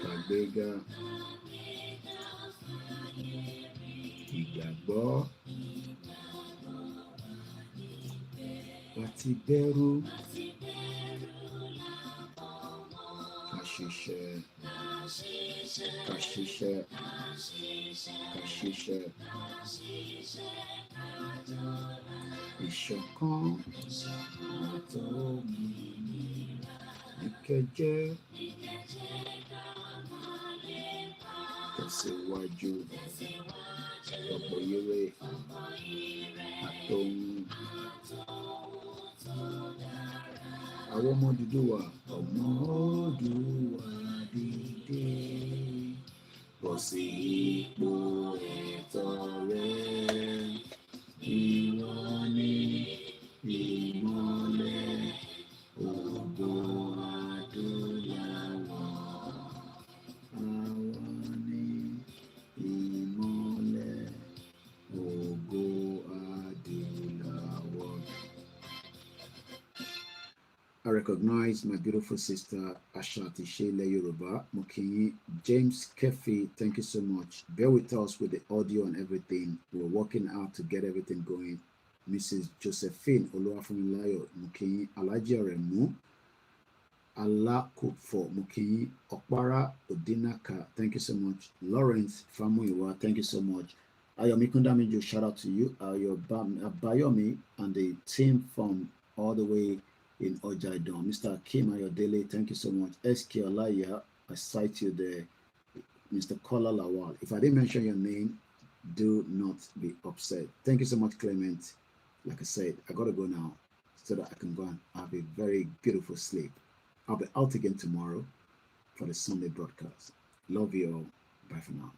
Kagbega, ìgbàgbọ́ àti bẹ̀rù kàṣiṣẹ́ ìṣọ̀kan ìkẹjẹ tẹ̀síwájú ọ̀pọ̀ ire àtòhun àwọn ọmọ Odùduwà dìde bọ̀ sí ipò ẹ̀tọ́ rẹ, ìwọ ni ìmọ́lẹ̀ ògo. recognize my beautiful sister Ashati Sheila Yoruba Mokinyi. James Kefi, thank you so much. Bear with us with the audio and everything. We're working out to get everything going. Mrs. Josephine Oluwafunmilayo Mokinyi, Alaji Aremu, Alakufo Mokinyi, Okpara Odinaka, thank you so much. Lawrence Famuyiwa, thank you so much. Ayomi Kundamijo, shout out to you. Bayomi and the team from all the way in Ojaidon. Mr. Kim Ayodele, thank you so much. SK Olaya, I cite you there. Mr. Kola Lawal. If I didn't mention your name, do not be upset. Thank you so much, Clement. Like I said, I gotta go now so that I can go and have a very beautiful sleep. I'll be out again tomorrow for the Sunday broadcast. Love you all. Bye for now.